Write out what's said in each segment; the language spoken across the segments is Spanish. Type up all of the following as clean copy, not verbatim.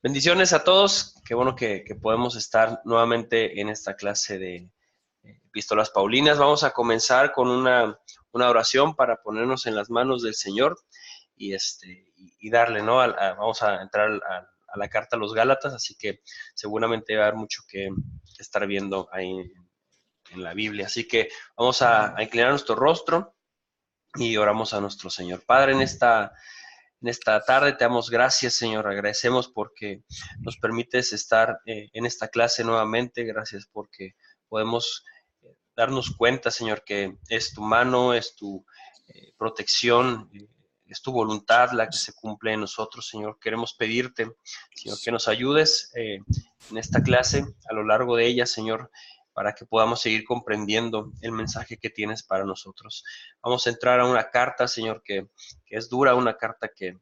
Bendiciones a todos. Qué bueno que podemos estar nuevamente en esta clase de epístolas paulinas. Vamos a comenzar con una oración para ponernos en las manos del Señor y darle, ¿no? Vamos a entrar a la carta a los Gálatas, así que seguramente va a haber mucho que estar viendo ahí en la Biblia. Así que vamos a inclinar nuestro rostro y oramos a nuestro Señor. Padre, en esta tarde te damos gracias, Señor. Agradecemos porque nos permites estar en esta clase nuevamente. Gracias porque podemos darnos cuenta, Señor, que es tu mano, es tu protección, es tu voluntad la que se cumple en nosotros, Señor. Queremos pedirte, Señor, que nos ayudes en esta clase, a lo largo de ella, Señor, para que podamos seguir comprendiendo el mensaje que tienes para nosotros. Vamos a entrar a una carta, Señor, que es dura, una carta que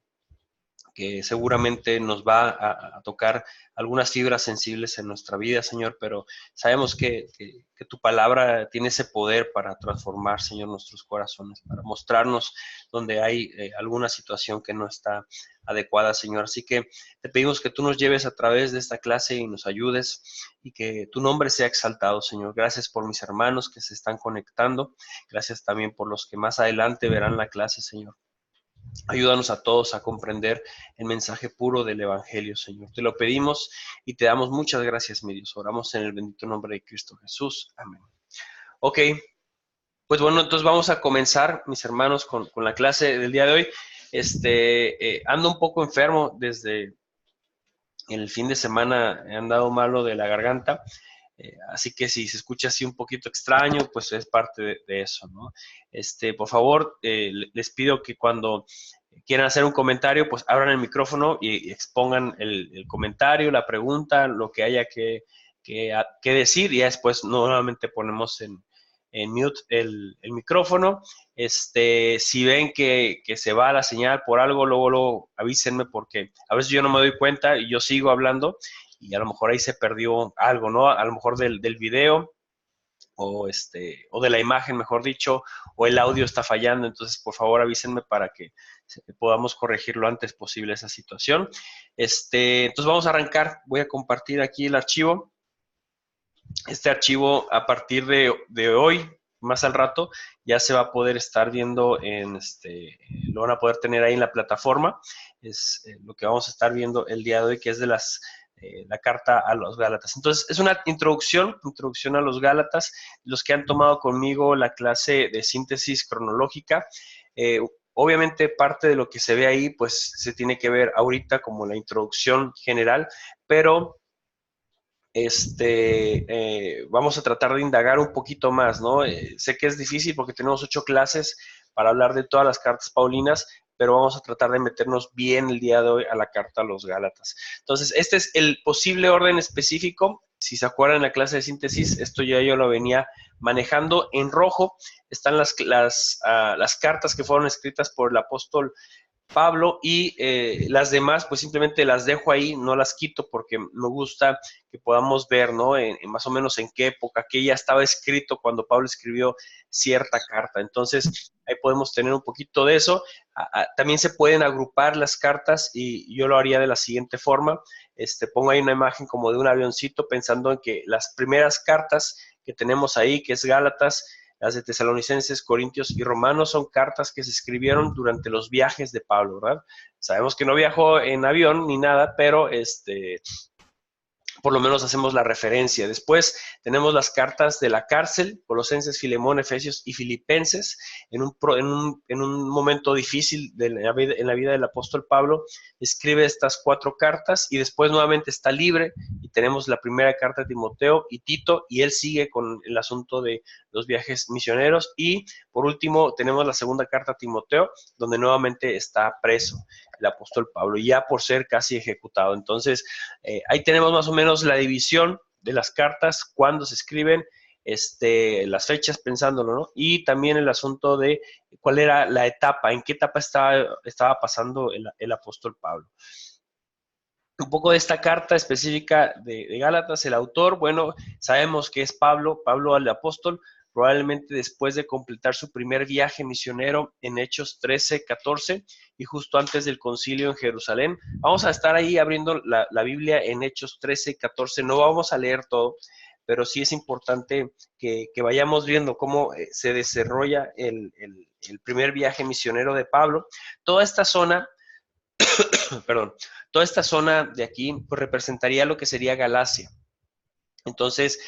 seguramente nos va a tocar algunas fibras sensibles en nuestra vida, Señor, pero sabemos que tu palabra tiene ese poder para transformar, Señor, nuestros corazones, para mostrarnos donde hay alguna situación que no está adecuada, Señor. Así que te pedimos que tú nos lleves a través de esta clase y nos ayudes y que tu nombre sea exaltado, Señor. Gracias por mis hermanos que se están conectando. Gracias también por los que más adelante verán la clase, Señor. Ayúdanos a todos a comprender el mensaje puro del Evangelio, Señor. Te lo pedimos y te damos muchas gracias, mi Dios. Oramos en el bendito nombre de Cristo Jesús. Amén. Ok, pues bueno, entonces vamos a comenzar, mis hermanos, con la clase del día de hoy. Ando un poco enfermo desde el fin de semana, he andado malo de la garganta. Así que si se escucha así un poquito extraño, pues es parte de eso, ¿no? Por favor, les pido que cuando quieran hacer un comentario, pues abran el micrófono y expongan el comentario, la pregunta, lo que haya que decir, y ya después nuevamente ponemos en mute el micrófono. Si ven que se va la señal por algo, luego avísenme, porque a veces yo no me doy cuenta y yo sigo hablando y a lo mejor ahí se perdió algo, ¿no? A lo mejor del video o de la imagen, mejor dicho, o el audio está fallando. Entonces, por favor, avísenme para que podamos corregir lo antes posible esa situación. Entonces vamos a arrancar. Voy a compartir aquí el archivo. Este archivo, a partir de hoy, más al rato, ya se va a poder estar viendo lo van a poder tener ahí en la plataforma. Es lo que vamos a estar viendo el día de hoy, que es de la carta a los Gálatas. Entonces, es una introducción a los Gálatas. Los que han tomado conmigo la clase de síntesis cronológica, obviamente parte de lo que se ve ahí, pues se tiene que ver ahorita como la introducción general, pero vamos a tratar de indagar un poquito más, ¿no? Sé que es difícil porque tenemos 8 clases para hablar de todas las cartas paulinas, pero vamos a tratar de meternos bien el día de hoy a la carta a los Gálatas. Entonces, este es el posible orden específico. Si se acuerdan en la clase de síntesis, esto ya yo lo venía manejando. En rojo están las cartas que fueron escritas por el apóstol Pablo, y las demás pues simplemente las dejo ahí, no las quito porque me gusta que podamos ver, ¿no? Más o menos en qué época, que ya estaba escrito cuando Pablo escribió cierta carta. Entonces ahí podemos tener un poquito de eso. También se pueden agrupar las cartas y yo lo haría de la siguiente forma. Pongo ahí una imagen como de un avioncito, pensando en que las primeras cartas que tenemos ahí, que es Gálatas, las de Tesalonicenses, Corintios y Romanos, son cartas que se escribieron durante los viajes de Pablo, ¿verdad? Sabemos que no viajó en avión ni nada, pero por lo menos hacemos la referencia. Después tenemos las cartas de la cárcel: Colosenses, Filemón, Efesios y Filipenses. En un momento difícil en la vida del apóstol Pablo, escribe estas 4 cartas y después nuevamente está libre, y tenemos la primera carta de Timoteo y Tito, y él sigue con el asunto de los viajes misioneros. Y por último tenemos la segunda carta a Timoteo, donde nuevamente está preso el apóstol Pablo, ya por ser casi ejecutado. Entonces, ahí tenemos más o menos la división de las cartas, cuándo se escriben, las fechas, pensándolo, ¿no? Y también el asunto de cuál era la etapa, en qué etapa estaba pasando el apóstol Pablo. Un poco de esta carta específica de Gálatas, el autor, bueno, sabemos que es Pablo el apóstol. probablemente después de completar su primer viaje misionero en Hechos 13, 14 y justo antes del concilio en Jerusalén. Vamos a estar ahí abriendo la Biblia en Hechos 13 y 14. No vamos a leer todo, pero sí es importante que vayamos viendo cómo se desarrolla el primer viaje misionero de Pablo. Toda esta zona, perdón, toda esta zona de aquí pues, representaría lo que sería Galacia. Entonces,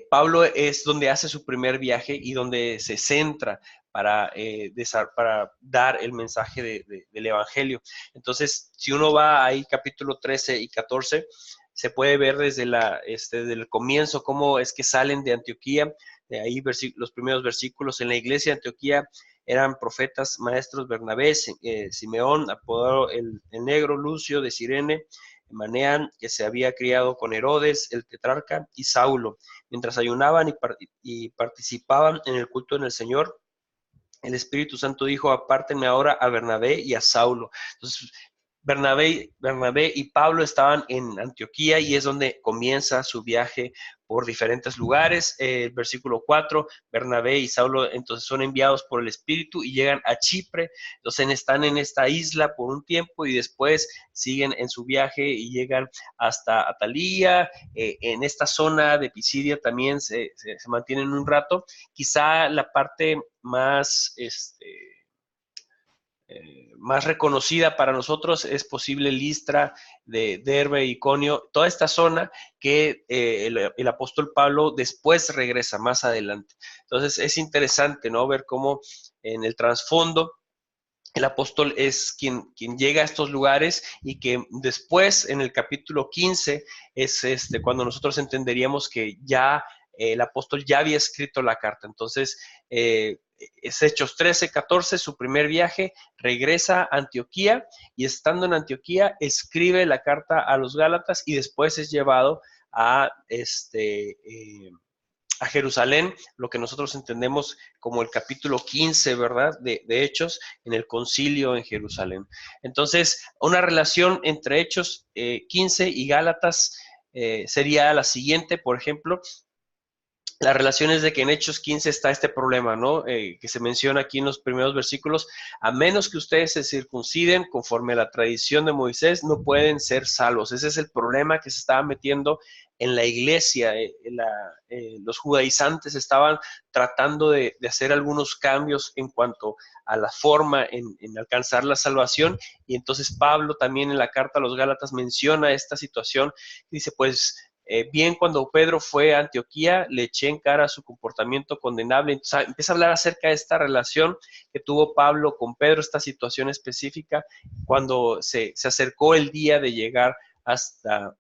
Pablo es donde hace su primer viaje y donde se centra para dar el mensaje del Evangelio. Entonces, si uno va ahí capítulo 13 y 14, se puede ver desde el comienzo cómo es que salen de Antioquía. De ahí los primeros versículos. En la iglesia de Antioquía eran profetas, maestros Bernabé, Simeón, apodado el Negro, Lucio de Cirene, Manean, que se había criado con Herodes, el tetrarca, y Saulo. Mientras ayunaban y participaban en el culto en el Señor, el Espíritu Santo dijo, apártenme ahora a Bernabé y a Saulo. Entonces, Bernabé y Pablo estaban en Antioquía y es donde comienza su viaje por diferentes lugares. Versículo 4, Bernabé y Saulo entonces son enviados por el Espíritu y llegan a Chipre. Entonces están en esta isla por un tiempo y después siguen en su viaje y llegan hasta Atalía. En esta zona de Pisidia también se mantienen un rato. Quizá la parte más más reconocida para nosotros es posible Listra, de Derbe, Iconio, toda esta zona que el apóstol Pablo después regresa más adelante. Entonces es interesante, ¿no? Ver cómo en el trasfondo el apóstol es quien llega a estos lugares y que después en el capítulo 15 es cuando nosotros entenderíamos que ya el apóstol ya había escrito la carta. Entonces, es Hechos 13, 14, su primer viaje, regresa a Antioquía y estando en Antioquía escribe la carta a los Gálatas y después es llevado a a Jerusalén, lo que nosotros entendemos como el capítulo 15, ¿verdad? De Hechos, en el concilio en Jerusalén. Entonces, una relación entre Hechos 15 y Gálatas sería la siguiente, por ejemplo, la relación es de que en Hechos 15 está este problema, ¿no? Que se menciona aquí en los primeros versículos, a menos que ustedes se circunciden conforme a la tradición de Moisés, no pueden ser salvos. Ese es el problema que se estaba metiendo en la iglesia. Los judaizantes estaban tratando de hacer algunos cambios en cuanto a la forma en alcanzar la salvación, y entonces Pablo también en la carta a los Gálatas menciona esta situación, y dice, pues, bien, cuando Pedro fue a Antioquía, le eché en cara su comportamiento condenable. Entonces, empieza a hablar acerca de esta relación que tuvo Pablo con Pedro, esta situación específica, cuando se acercó el día de llegar hasta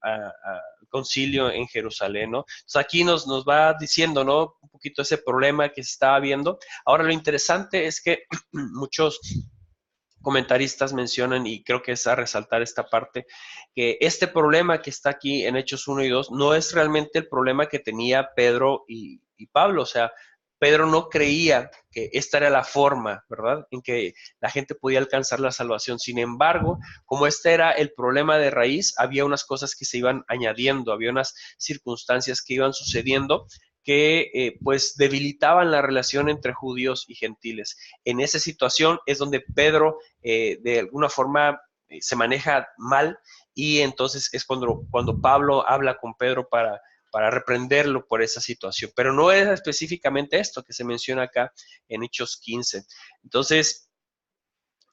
el concilio en Jerusalén, ¿no? Entonces, aquí nos va diciendo, ¿no? Un poquito ese problema que se estaba viendo. Ahora, lo interesante es que muchos comentaristas mencionan, y creo que es a resaltar esta parte, que este problema que está aquí en Hechos 1 y 2 no es realmente el problema que tenía Pedro y Pablo. O sea, Pedro no creía que esta era la forma, ¿verdad?, en que la gente podía alcanzar la salvación. Sin embargo, como este era el problema de raíz, había unas cosas que se iban añadiendo, había unas circunstancias que iban sucediendo que pues debilitaban la relación entre judíos y gentiles. En esa situación es donde Pedro de alguna forma se maneja mal, y entonces es cuando Pablo habla con Pedro para reprenderlo por esa situación. Pero no es específicamente esto que se menciona acá en Hechos 15. Entonces,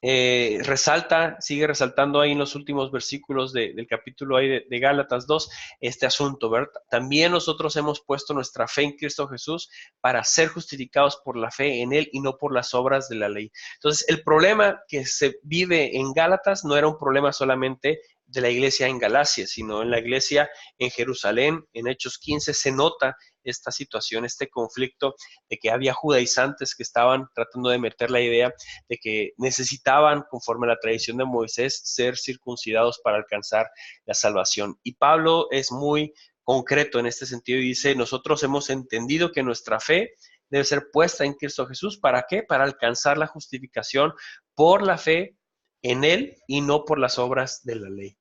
sigue resaltando ahí en los últimos versículos del capítulo ahí de Gálatas 2 este asunto, ¿verdad? También nosotros hemos puesto nuestra fe en Cristo Jesús para ser justificados por la fe en Él y no por las obras de la ley. Entonces, el problema que se vive en Gálatas no era un problema solamente de la iglesia en Galacia, sino en la iglesia en Jerusalén. En Hechos 15 se nota esta situación, este conflicto de que había judaizantes que estaban tratando de meter la idea de que necesitaban, conforme a la tradición de Moisés, ser circuncidados para alcanzar la salvación. Y Pablo es muy concreto en este sentido y dice, nosotros hemos entendido que nuestra fe debe ser puesta en Cristo Jesús. ¿Para qué? Para alcanzar la justificación por la fe en Él y no por las obras de la ley.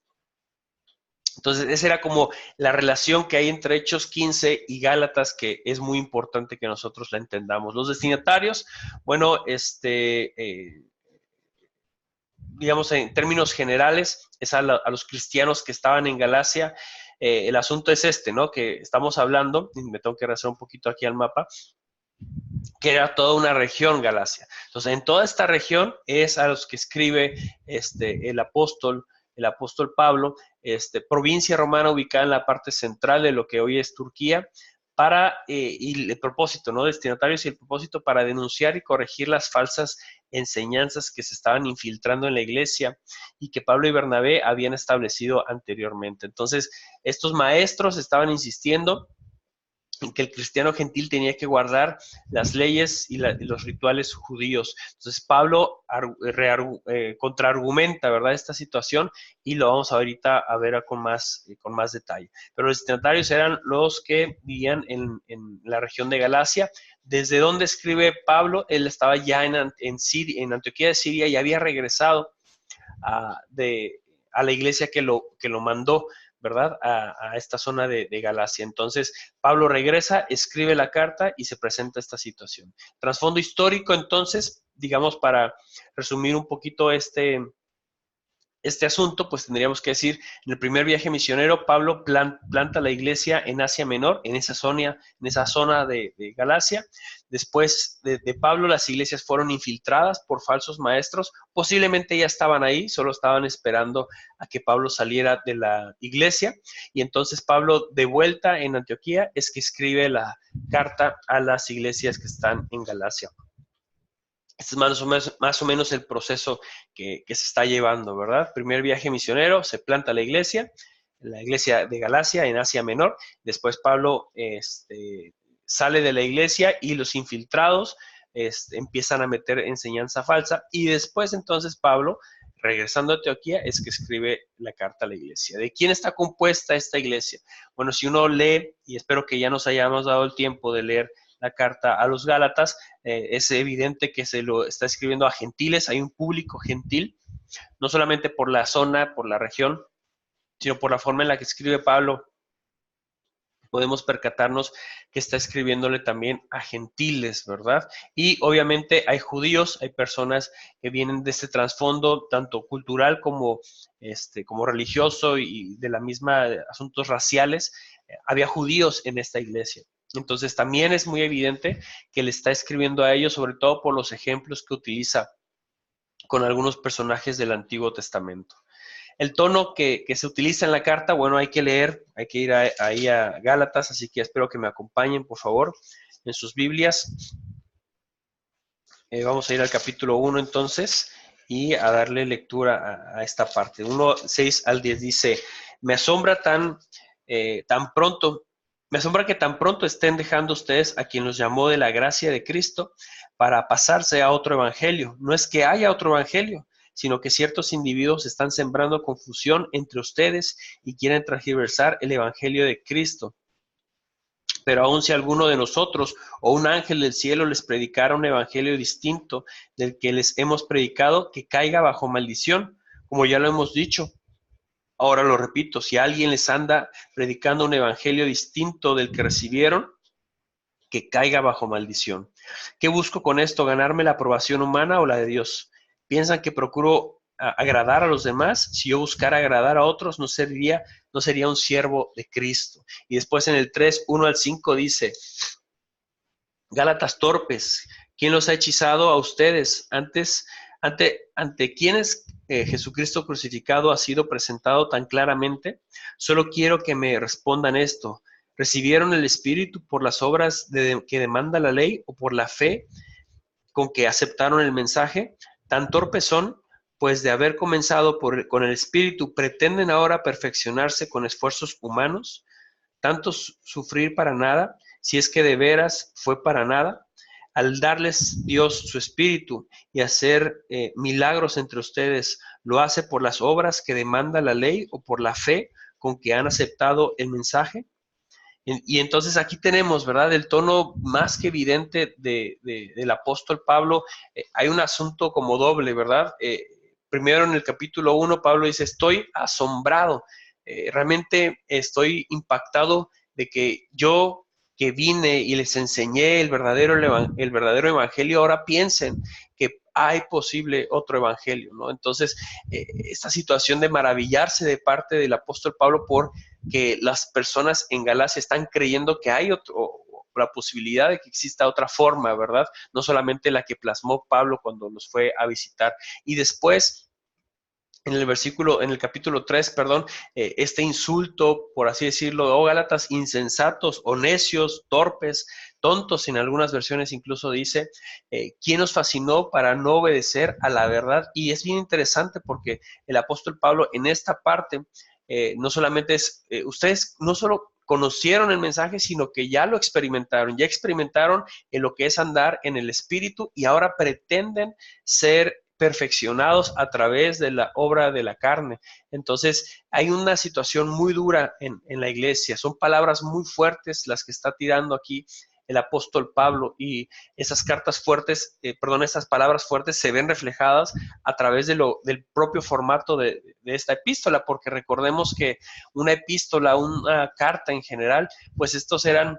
Entonces, esa era como la relación que hay entre Hechos 15 y Gálatas, que es muy importante que nosotros la entendamos. Los destinatarios, bueno, digamos, en términos generales, es a los cristianos que estaban en Galacia. El asunto es ¿no? Que estamos hablando, y me tengo que regresar un poquito aquí al mapa, que era toda una región Galacia. Entonces, en toda esta región es a los que escribe el apóstol Pablo, provincia romana ubicada en la parte central de lo que hoy es Turquía, y el propósito, ¿no? Destinatarios y el propósito para denunciar y corregir las falsas enseñanzas que se estaban infiltrando en la iglesia y que Pablo y Bernabé habían establecido anteriormente. Entonces, estos maestros estaban insistiendo en que el cristiano gentil tenía que guardar las leyes y los rituales judíos. Entonces Pablo contraargumenta, ¿verdad?, esta situación, y lo vamos ahorita a ver con más detalle. Pero los destinatarios eran los que vivían en la región de Galacia. ¿Desde donde escribe Pablo? Él estaba ya en Antioquía de Siria, y había regresado a la iglesia que lo mandó, ¿verdad?, a esta zona de Galacia. Entonces, Pablo regresa, escribe la carta y se presenta esta situación. Trasfondo histórico, entonces, digamos, para resumir un poquito este asunto, pues tendríamos que decir, en el primer viaje misionero, Pablo planta la iglesia en Asia Menor, en esa zona de Galacia. Después de Pablo, las iglesias fueron infiltradas por falsos maestros, posiblemente ya estaban ahí, solo estaban esperando a que Pablo saliera de la iglesia, y entonces Pablo, de vuelta en Antioquía, es que escribe la carta a las iglesias que están en Galacia. Este es más o menos el proceso que se está llevando, ¿verdad? Primer viaje misionero, se planta la iglesia de Galacia en Asia Menor. Después Pablo sale de la iglesia y los infiltrados empiezan a meter enseñanza falsa. Y después entonces Pablo, regresando a Antioquía, es que escribe la carta a la iglesia. ¿De quién está compuesta esta iglesia? Bueno, si uno lee, y espero que ya nos hayamos dado el tiempo de leer la carta a los Gálatas, es evidente que se lo está escribiendo a gentiles. Hay un público gentil, no solamente por la zona, por la región, sino por la forma en la que escribe Pablo. Podemos percatarnos que está escribiéndole también a gentiles, ¿verdad? Y obviamente hay judíos, hay personas que vienen de este trasfondo, tanto cultural como religioso, y de la misma asuntos raciales. Había judíos en esta iglesia. Entonces también es muy evidente que le está escribiendo a ellos, sobre todo por los ejemplos que utiliza con algunos personajes del Antiguo Testamento. El tono que se utiliza en la carta, bueno, hay que leer, hay que ir ahí a Gálatas, así que espero que me acompañen, por favor, en sus Biblias. Vamos a ir al capítulo 1 entonces y a darle lectura a esta parte. 1, 6 al 10 dice: me asombra me asombra que tan pronto estén dejando ustedes a quien los llamó de la gracia de Cristo para pasarse a otro evangelio. No es que haya otro evangelio, sino que ciertos individuos están sembrando confusión entre ustedes y quieren transgiversar el evangelio de Cristo. Pero aun si alguno de nosotros o un ángel del cielo les predicara un evangelio distinto del que les hemos predicado, que caiga bajo maldición, como ya lo hemos dicho. Ahora lo repito, si alguien les anda predicando un evangelio distinto del que recibieron, que caiga bajo maldición. ¿Qué busco con esto? ¿Ganarme la aprobación humana o la de Dios? ¿Piensan que procuro agradar a los demás? Si yo buscara agradar a otros, no sería un siervo de Cristo. Y después en el 3, 1 al 5 dice: Gálatas torpes, ¿quién los ha hechizado a ustedes? Ante quienes Jesucristo crucificado ha sido presentado tan claramente. Solo quiero que me respondan esto: ¿recibieron el Espíritu por las obras que demanda la ley o por la fe con que aceptaron el mensaje? Tan torpes son, pues de haber comenzado con el Espíritu, pretenden ahora perfeccionarse con esfuerzos humanos. ¿Tanto sufrir para nada, si es que de veras fue para nada? Al darles Dios su Espíritu y hacer milagros entre ustedes, ¿lo hace por las obras que demanda la ley o por la fe con que han aceptado el mensaje? Y entonces aquí tenemos, ¿verdad?, el tono más que evidente del apóstol Pablo. Hay un asunto como doble, ¿verdad? Primero en el capítulo 1, Pablo dice: estoy asombrado. realmente estoy impactado de que yo que vine y les enseñé el verdadero evangelio, ahora piensen que hay posible otro evangelio, ¿no? Entonces, esta situación de maravillarse de parte del apóstol Pablo por que las personas en Galacia están creyendo que hay la posibilidad de que exista otra forma, ¿verdad? No solamente la que plasmó Pablo cuando los fue a visitar. Y después, en el capítulo 3, perdón, este insulto, por así decirlo, oh Gálatas, insensatos o necios, torpes, tontos, en algunas versiones incluso dice, ¿quién os fascinó para no obedecer a la verdad? Y es bien interesante porque el apóstol Pablo en esta parte, no solamente es, ustedes no solo conocieron el mensaje, sino que ya lo experimentaron, ya experimentaron en lo que es andar en el Espíritu y ahora pretenden ser perfeccionados a través de la obra de la carne. Entonces, hay una situación muy dura en la iglesia. Son palabras muy fuertes las que está tirando aquí el apóstol Pablo y esas cartas fuertes, esas palabras fuertes se ven reflejadas a través del propio formato de esta epístola, porque recordemos que una epístola, una carta en general, pues estos eran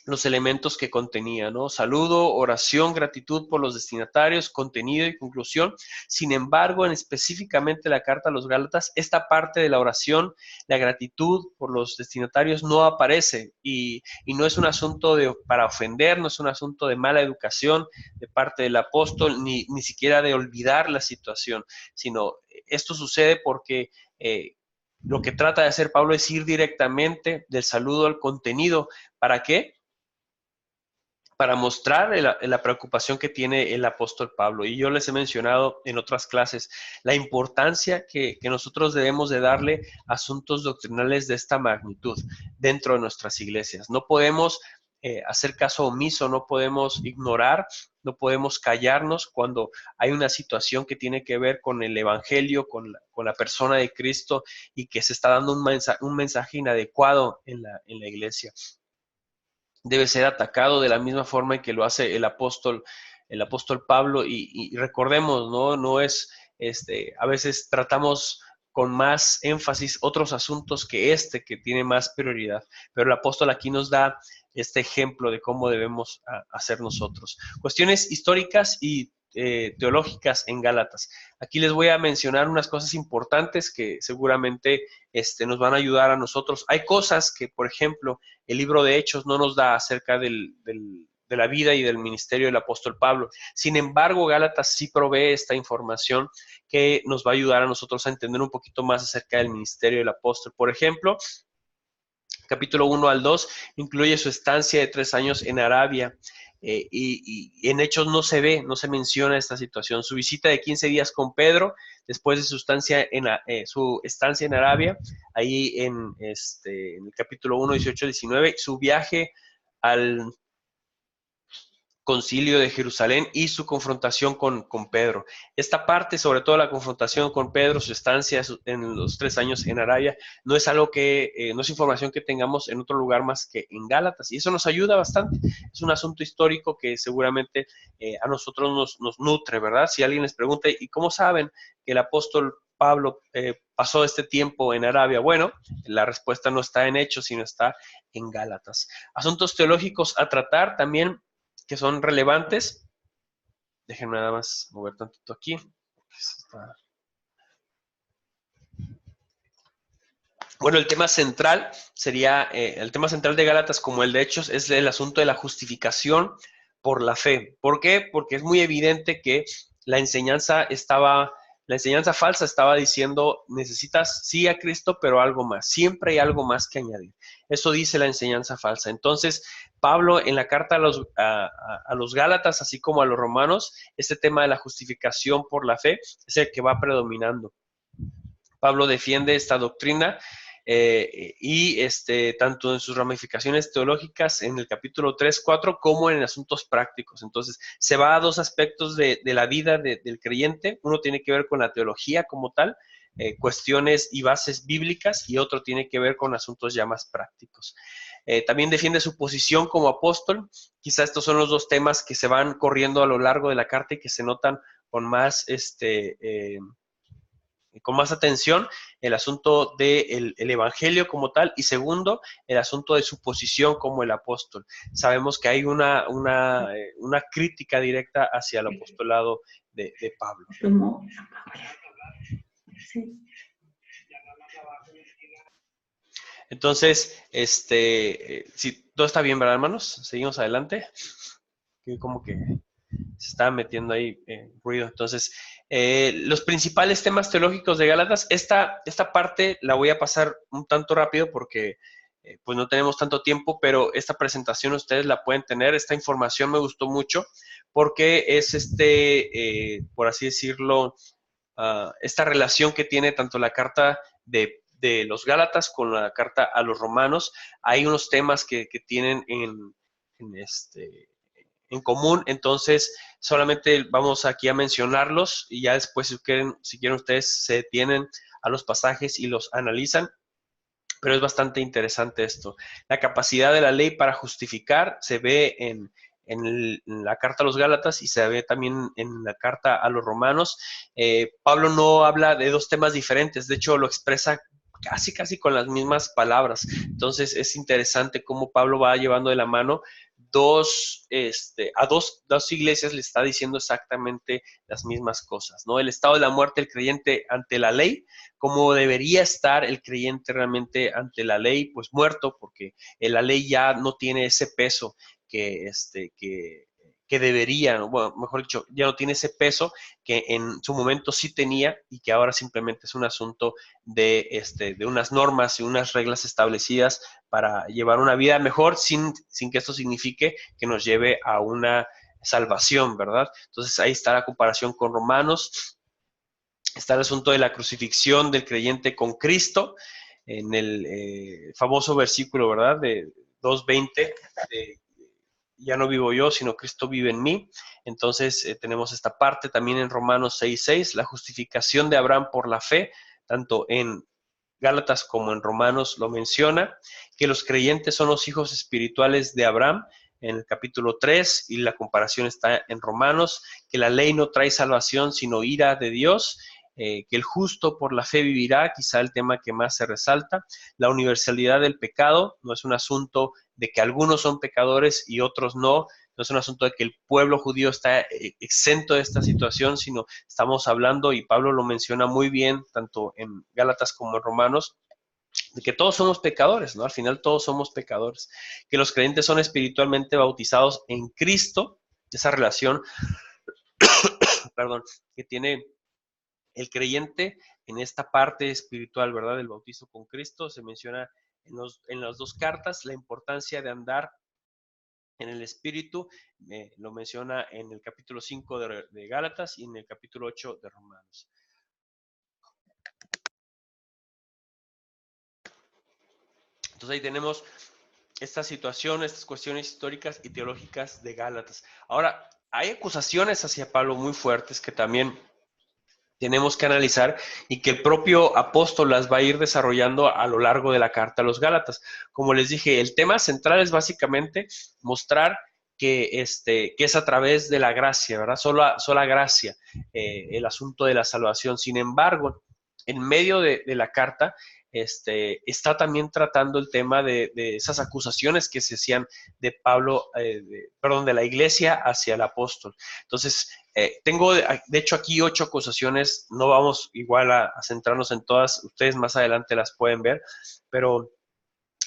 los elementos que contenía, ¿no? Saludo, oración, gratitud por los destinatarios, contenido y conclusión. Sin embargo, en específicamente la carta a los Gálatas, esta parte de la oración, la gratitud por los destinatarios no aparece y no es un asunto para ofender, no es un asunto de mala educación de parte del apóstol, ni siquiera de olvidar la situación, sino esto sucede porque lo que trata de hacer Pablo es ir directamente del saludo al contenido. ¿Para qué? Para mostrar la preocupación que tiene el apóstol Pablo. Y yo les he mencionado en otras clases la importancia que nosotros debemos de darle a asuntos doctrinales de esta magnitud dentro de nuestras iglesias. No podemos hacer caso omiso, no podemos ignorar, no podemos callarnos cuando hay una situación que tiene que ver con el evangelio, con la persona de Cristo y que se está dando un mensaje inadecuado en la iglesia. Debe ser atacado de la misma forma en que lo hace el apóstol Pablo y recordemos, ¿no? No es, a veces tratamos con más énfasis otros asuntos que tiene más prioridad, pero el apóstol aquí nos da este ejemplo de cómo debemos hacer nosotros. Cuestiones históricas y teológicas en Gálatas. Aquí les voy a mencionar unas cosas importantes que seguramente nos van a ayudar a nosotros. Hay cosas que, por ejemplo, el libro de Hechos no nos da acerca de la vida y del ministerio del apóstol Pablo. Sin embargo, Gálatas sí provee esta información que nos va a ayudar a nosotros a entender un poquito más acerca del ministerio del apóstol. Por ejemplo, capítulo 1 al 2 incluye su estancia de 3 años en Arabia. Y en Hechos no se menciona esta situación. Su visita de 15 días con Pedro, después de su estancia en Arabia, ahí en el capítulo 1, 18, 19, su viaje al concilio de Jerusalén y su confrontación con Pedro. Esta parte, sobre todo la confrontación con Pedro, su estancia en los 3 años en Arabia, no es algo no es información que tengamos en otro lugar más que en Gálatas, y eso nos ayuda bastante. Es un asunto histórico que seguramente a nosotros nos nutre, ¿verdad? Si alguien les pregunta, ¿y cómo saben que el apóstol Pablo pasó este tiempo en Arabia? Bueno, la respuesta no está en Hechos, sino está en Gálatas. Asuntos teológicos a tratar también que son relevantes. Déjenme nada más mover tantito aquí. Bueno, el tema central sería, el tema central de Gálatas, como el de Hechos, es el asunto de la justificación por la fe. ¿Por qué? Porque es muy evidente que la enseñanza falsa estaba diciendo, necesitas sí a Cristo, pero algo más. Siempre hay algo más que añadir. Eso dice la enseñanza falsa. Entonces, Pablo en la carta a los Gálatas, así como a los romanos, este tema de la justificación por la fe es el que va predominando. Pablo defiende esta doctrina y tanto en sus ramificaciones teológicas en el capítulo 3, 4, como en asuntos prácticos. Entonces, se va a dos aspectos de la vida del creyente. Uno tiene que ver con la teología como tal, cuestiones y bases bíblicas, y otro tiene que ver con asuntos ya más prácticos. También defiende su posición como apóstol. Quizá estos son los dos temas que se van corriendo a lo largo de la carta y que se notan con más con más atención el asunto del el evangelio como tal, y segundo, el asunto de su posición como el apóstol. Sabemos que hay una crítica directa hacia el apostolado de Pablo. Entonces, si todo está bien, ¿verdad, hermanos? Seguimos adelante. Que como que se estaba metiendo ahí ruido. Entonces, los principales temas teológicos de Gálatas, esta parte la voy a pasar un tanto rápido porque pues no tenemos tanto tiempo, pero esta presentación ustedes la pueden tener. Esta información me gustó mucho porque es por así decirlo, esta relación que tiene tanto la carta de los Gálatas con la carta a los romanos. Hay unos temas que tienen en común, entonces solamente vamos aquí a mencionarlos y ya después si quieren ustedes se detienen a los pasajes y los analizan, pero es bastante interesante esto. La capacidad de la ley para justificar se ve en la carta a los Gálatas y se ve también en la carta a los romanos. Pablo no habla de dos temas diferentes, de hecho lo expresa casi con las mismas palabras. Entonces es interesante cómo Pablo va llevando de la mano a dos iglesias le está diciendo exactamente las mismas cosas, ¿no? El estado de la muerte del creyente ante la ley, cómo debería estar el creyente realmente ante la ley, pues muerto, porque la ley ya no tiene ese peso que debería, bueno, mejor dicho, ya no tiene ese peso que en su momento sí tenía y que ahora simplemente es un asunto de unas normas y unas reglas establecidas para llevar una vida mejor sin que esto signifique que nos lleve a una salvación, ¿verdad? Entonces ahí está la comparación con Romanos. Está el asunto de la crucifixión del creyente con Cristo, en el famoso versículo, ¿verdad? De 2:20, ya no vivo yo, sino Cristo vive en mí. Entonces tenemos esta parte también en Romanos 6:6, la justificación de Abraham por la fe, tanto en Gálatas como en Romanos lo menciona, que los creyentes son los hijos espirituales de Abraham, en el capítulo 3, y la comparación está en Romanos, que la ley no trae salvación, sino ira de Dios, que el justo por la fe vivirá, quizá el tema que más se resalta. La universalidad del pecado no es un asunto de que algunos son pecadores y otros no, no es un asunto de que el pueblo judío está exento de esta situación, sino estamos hablando, y Pablo lo menciona muy bien, tanto en Gálatas como en Romanos, de que todos somos pecadores, ¿no? Al final todos somos pecadores, que los creyentes son espiritualmente bautizados en Cristo, esa relación, perdón, que tiene el creyente en esta parte espiritual, ¿verdad? Del bautizo con Cristo, se menciona en las dos cartas la importancia de andar en el Espíritu, lo menciona en el capítulo 5 de Gálatas y en el capítulo 8 de Romanos. Entonces ahí tenemos esta situación, estas cuestiones históricas y teológicas de Gálatas. Ahora, hay acusaciones hacia Pablo muy fuertes que también tenemos que analizar y que el propio apóstol las va a ir desarrollando a lo largo de la carta a los Gálatas. Como les dije, el tema central es básicamente mostrar que es a través de la gracia, ¿verdad? Sola gracia, el asunto de la salvación. Sin embargo, en medio de la carta, está también tratando el tema de esas acusaciones que se hacían de Pablo, de la iglesia hacia el apóstol. Entonces, tengo de hecho aquí 8 acusaciones, no vamos igual a centrarnos en todas, ustedes más adelante las pueden ver, pero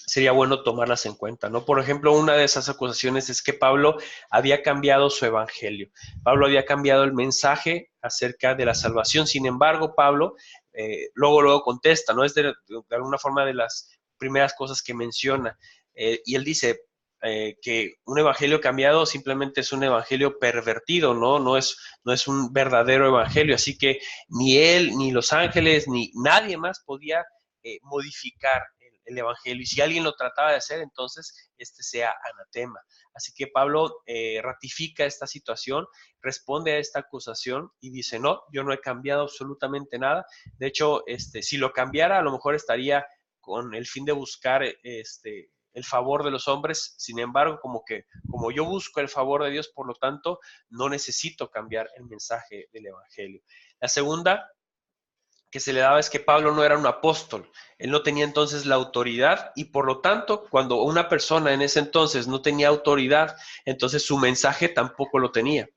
sería bueno tomarlas en cuenta, ¿no? Por ejemplo, una de esas acusaciones es que Pablo había cambiado su evangelio. Pablo había cambiado el mensaje acerca de la salvación. Sin embargo, Pablo luego contesta, ¿no? Es de alguna forma de las primeras cosas que menciona. Y él dice que un evangelio cambiado simplemente es un evangelio pervertido, ¿no? No es un verdadero evangelio. Así que ni él, ni los ángeles, ni nadie más podía modificar el evangelio, y si alguien lo trataba de hacer, entonces sea anatema. Así que Pablo ratifica esta situación, responde a esta acusación y dice, no, yo no he cambiado absolutamente nada. De hecho, si lo cambiara, a lo mejor estaría con el fin de buscar el favor de los hombres. Sin embargo, como yo busco el favor de Dios, por lo tanto, no necesito cambiar el mensaje del evangelio. La segunda que se le daba es que Pablo no era un apóstol. Él no tenía entonces la autoridad y por lo tanto, cuando una persona en ese entonces no tenía autoridad, entonces su mensaje tampoco lo tenía.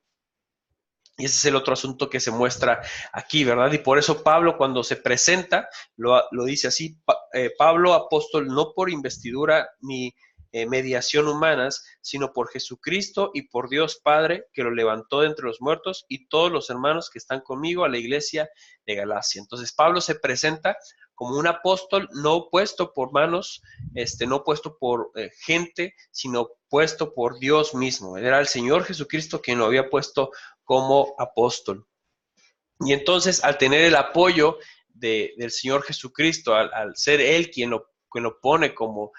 Y ese es el otro asunto que se muestra aquí, ¿verdad? Y por eso Pablo cuando se presenta, lo dice así, Pablo apóstol no por investidura ni mediación humanas, sino por Jesucristo y por Dios Padre que lo levantó de entre los muertos y todos los hermanos que están conmigo a la iglesia de Galacia. Entonces Pablo se presenta como un apóstol no puesto por manos, no puesto por gente, sino puesto por Dios mismo. Era el Señor Jesucristo quien lo había puesto como apóstol. Y entonces, al tener el apoyo del Señor Jesucristo, al ser Él quien lo pone como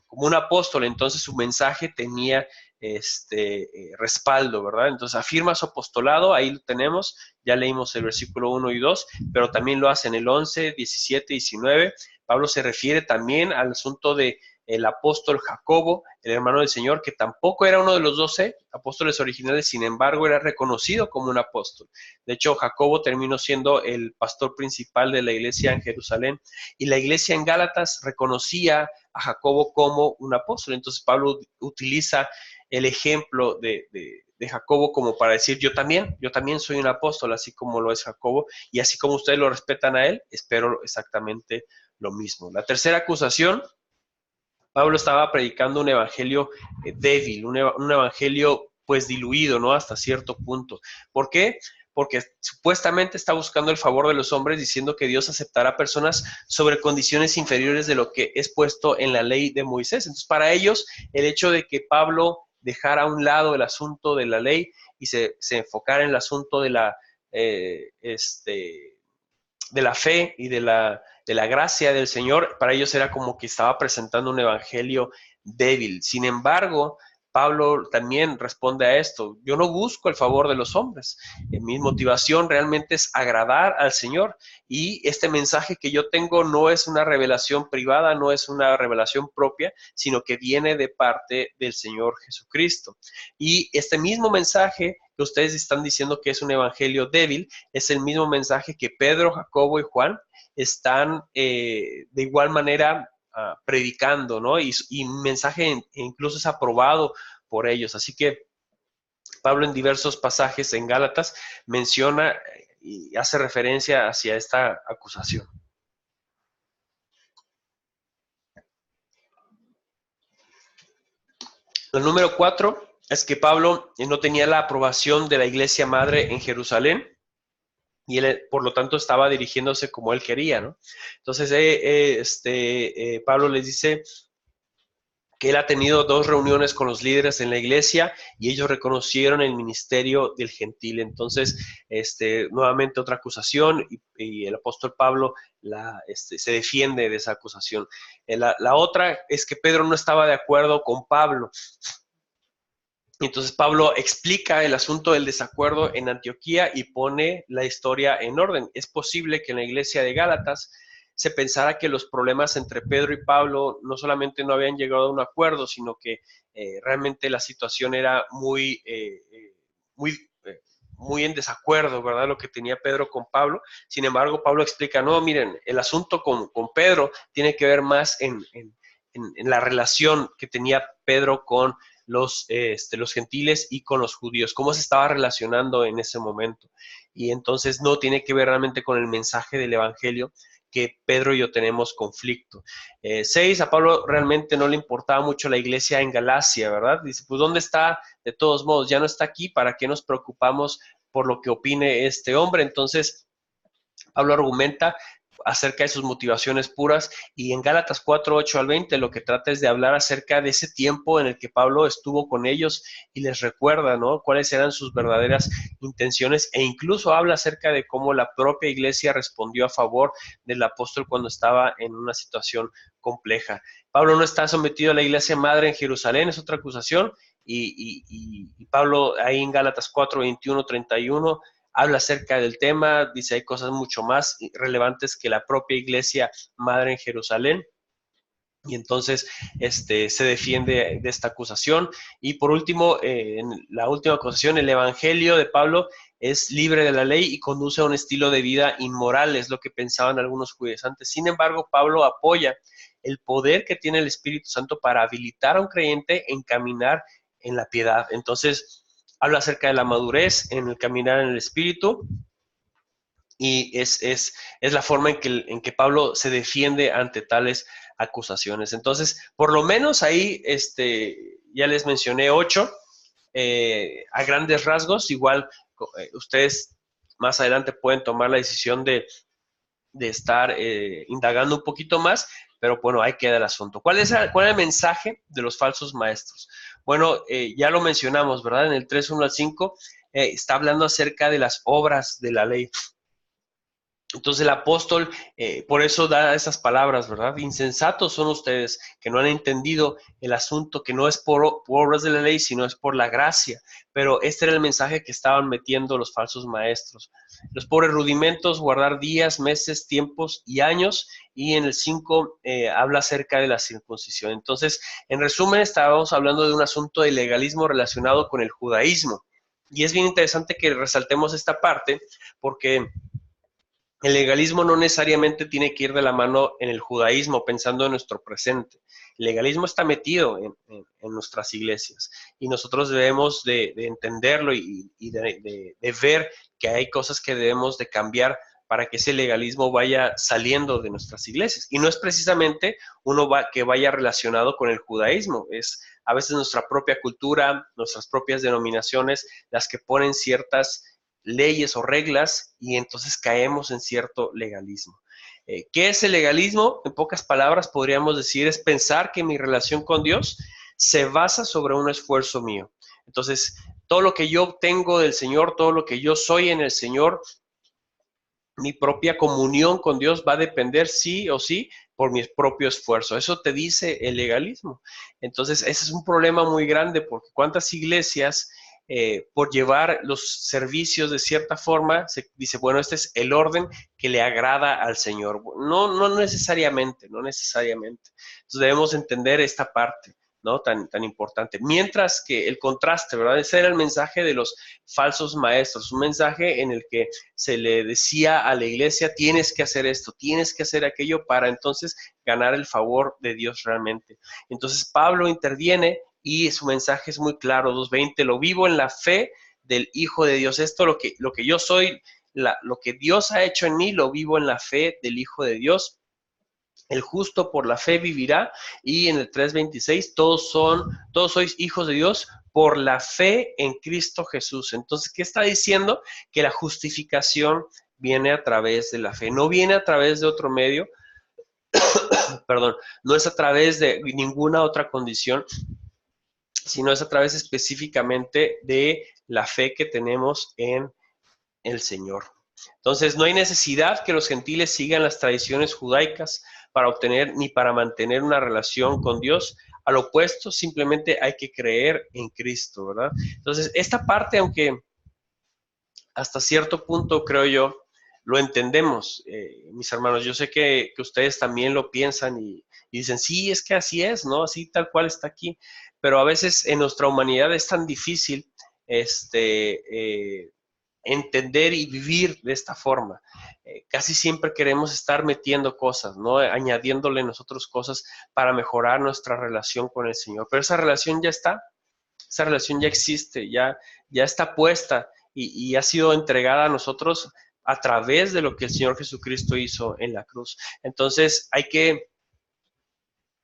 un apóstol, entonces su mensaje tenía respaldo, ¿verdad? Entonces afirma su apostolado, ahí lo tenemos, ya leímos el versículo 1 y 2, pero también lo hace en el 11, 17, 19. Pablo se refiere también al asunto de el apóstol Jacobo, el hermano del Señor, que tampoco era uno de los 12 apóstoles originales, sin embargo era reconocido como un apóstol. De hecho, Jacobo terminó siendo el pastor principal de la iglesia en Jerusalén y la iglesia en Gálatas reconocía a Jacobo como un apóstol. Entonces Pablo utiliza el ejemplo de Jacobo como para decir, yo también soy un apóstol, así como lo es Jacobo, y así como ustedes lo respetan a él, espero exactamente lo mismo. La tercera acusación, Pablo estaba predicando un evangelio débil, un evangelio pues diluido, ¿no? Hasta cierto punto. ¿Por qué? Porque supuestamente está buscando el favor de los hombres diciendo que Dios aceptará personas sobre condiciones inferiores de lo que es puesto en la ley de Moisés. Entonces, para ellos, el hecho de que Pablo dejara a un lado el asunto de la ley y se enfocara en el asunto de la fe y de la gracia del Señor, para ellos era como que estaba presentando un evangelio débil. Sin embargo, Pablo también responde a esto. Yo no busco el favor de los hombres. Mi motivación realmente es agradar al Señor. Y este mensaje que yo tengo no es una revelación privada, no es una revelación propia, sino que viene de parte del Señor Jesucristo. Y este mismo mensaje que ustedes están diciendo que es un evangelio débil, es el mismo mensaje que Pedro, Jacobo y Juan están de igual manera predicando, ¿no? Y mensaje incluso es aprobado por ellos. Así que Pablo en diversos pasajes en Gálatas menciona y hace referencia hacia esta acusación. El número 4 es que Pablo no tenía la aprobación de la iglesia madre en Jerusalén y él, por lo tanto, estaba dirigiéndose como él quería, ¿no? Entonces, Pablo les dice que él ha tenido 2 reuniones con los líderes en la iglesia y ellos reconocieron el ministerio del gentil. Entonces, nuevamente otra acusación y el apóstol Pablo se defiende de esa acusación. La otra es que Pedro no estaba de acuerdo con Pablo. Entonces Pablo explica el asunto del desacuerdo en Antioquía y pone la historia en orden. Es posible que en la iglesia de Gálatas se pensara que los problemas entre Pedro y Pablo no solamente no habían llegado a un acuerdo, sino que realmente la situación era muy, muy en desacuerdo, ¿verdad? Lo que tenía Pedro con Pablo. Sin embargo, Pablo explica, no, miren, el asunto con Pedro tiene que ver más en la relación que tenía Pedro con los gentiles y con los judíos, cómo se estaba relacionando en ese momento. Y entonces no tiene que ver realmente con el mensaje del evangelio, que Pedro y yo tenemos conflicto. 6, a Pablo realmente no le importaba mucho la iglesia en Galacia, ¿verdad? Dice, pues ¿dónde está? De todos modos, ya no está aquí, ¿para qué nos preocupamos por lo que opine este hombre? Entonces, Pablo argumenta acerca de sus motivaciones puras y en Gálatas 4, 8 al 20 lo que trata es de hablar acerca de ese tiempo en el que Pablo estuvo con ellos y les recuerda, ¿no?, cuáles eran sus verdaderas intenciones e incluso habla acerca de cómo la propia iglesia respondió a favor del apóstol cuando estaba en una situación compleja. Pablo no está sometido a la iglesia madre en Jerusalén, es otra acusación, y Pablo ahí en Gálatas 4, 21, 31 habla acerca del tema, dice hay cosas mucho más relevantes que la propia iglesia madre en Jerusalén. Y entonces se defiende de esta acusación. Y por último, en la última acusación, el evangelio de Pablo es libre de la ley y conduce a un estilo de vida inmoral, es lo que pensaban algunos judaizantes. Sin embargo, Pablo apoya el poder que tiene el Espíritu Santo para habilitar a un creyente en caminar en la piedad. Entonces, habla acerca de la madurez en el caminar en el Espíritu, y es la forma en que Pablo se defiende ante tales acusaciones. Entonces, por lo menos ahí, ya les mencioné 8, a grandes rasgos. Igual ustedes más adelante pueden tomar la decisión de estar indagando un poquito más, pero bueno, ahí queda el asunto. ¿Cuál es el mensaje de los falsos maestros? Bueno, ya lo mencionamos, ¿verdad? En el 3:1 al 5 está hablando acerca de las obras de la ley. Entonces el apóstol por eso da esas palabras, ¿verdad? Insensatos son ustedes que no han entendido el asunto, que no es por obras de la ley, sino es por la gracia. Pero este era el mensaje que estaban metiendo los falsos maestros. Los pobres rudimentos, guardar días, meses, tiempos y años. Y en el 5 habla acerca de la circuncisión. Entonces, en resumen, estábamos hablando de un asunto de legalismo relacionado con el judaísmo. Y es bien interesante que resaltemos esta parte porque el legalismo no necesariamente tiene que ir de la mano en el judaísmo, pensando en nuestro presente. El legalismo está metido en nuestras iglesias y nosotros debemos de entenderlo y de ver que hay cosas que debemos de cambiar para que ese legalismo vaya saliendo de nuestras iglesias. Y no es precisamente que vaya relacionado con el judaísmo, es a veces nuestra propia cultura, nuestras propias denominaciones, las que ponen ciertas leyes o reglas y entonces caemos en cierto legalismo. ¿Qué es el legalismo? En pocas palabras podríamos decir es pensar que mi relación con Dios se basa sobre un esfuerzo mío. Entonces, todo lo que yo obtengo del Señor, todo lo que yo soy en el Señor, mi propia comunión con Dios va a depender sí o sí por mi propio esfuerzo. Eso te dice el legalismo. Entonces, ese es un problema muy grande porque cuántas iglesias por llevar los servicios de cierta forma, se dice, bueno, este es el orden que le agrada al Señor. No necesariamente, no necesariamente. Entonces debemos entender esta parte, ¿no? Tan importante. Mientras que el contraste, ¿verdad? Ese era el mensaje de los falsos maestros, un mensaje en el que se le decía a la iglesia, tienes que hacer esto, tienes que hacer aquello para entonces ganar el favor de Dios realmente. Entonces Pablo interviene y su mensaje es muy claro, 2:20, lo vivo en la fe del Hijo de Dios. Esto lo que yo soy, lo que Dios ha hecho en mí, lo vivo en la fe del Hijo de Dios. El justo por la fe vivirá. Y en el 3:26, todos sois hijos de Dios por la fe en Cristo Jesús. Entonces, ¿qué está diciendo? Que la justificación viene a través de la fe, no viene a través de otro medio, perdón, no es a través de ninguna otra condición, sino es a través específicamente de la fe que tenemos en el Señor. Entonces, no hay necesidad que los gentiles sigan las tradiciones judaicas para obtener ni para mantener una relación con Dios. Al opuesto, simplemente hay que creer en Cristo, ¿verdad? Entonces, esta parte, aunque hasta cierto punto, creo yo, lo entendemos, mis hermanos. Yo sé que ustedes también lo piensan y dicen, sí, es que así es, ¿no? Así tal cual está aquí. Pero a veces en nuestra humanidad es tan difícil entender y vivir de esta forma. Casi siempre queremos estar metiendo cosas, ¿no? Añadiéndole nosotros cosas para mejorar nuestra relación con el Señor. Pero esa relación ya está, esa relación ya existe, ya está puesta y ha sido entregada a nosotros a través de lo que el Señor Jesucristo hizo en la cruz. Entonces hay que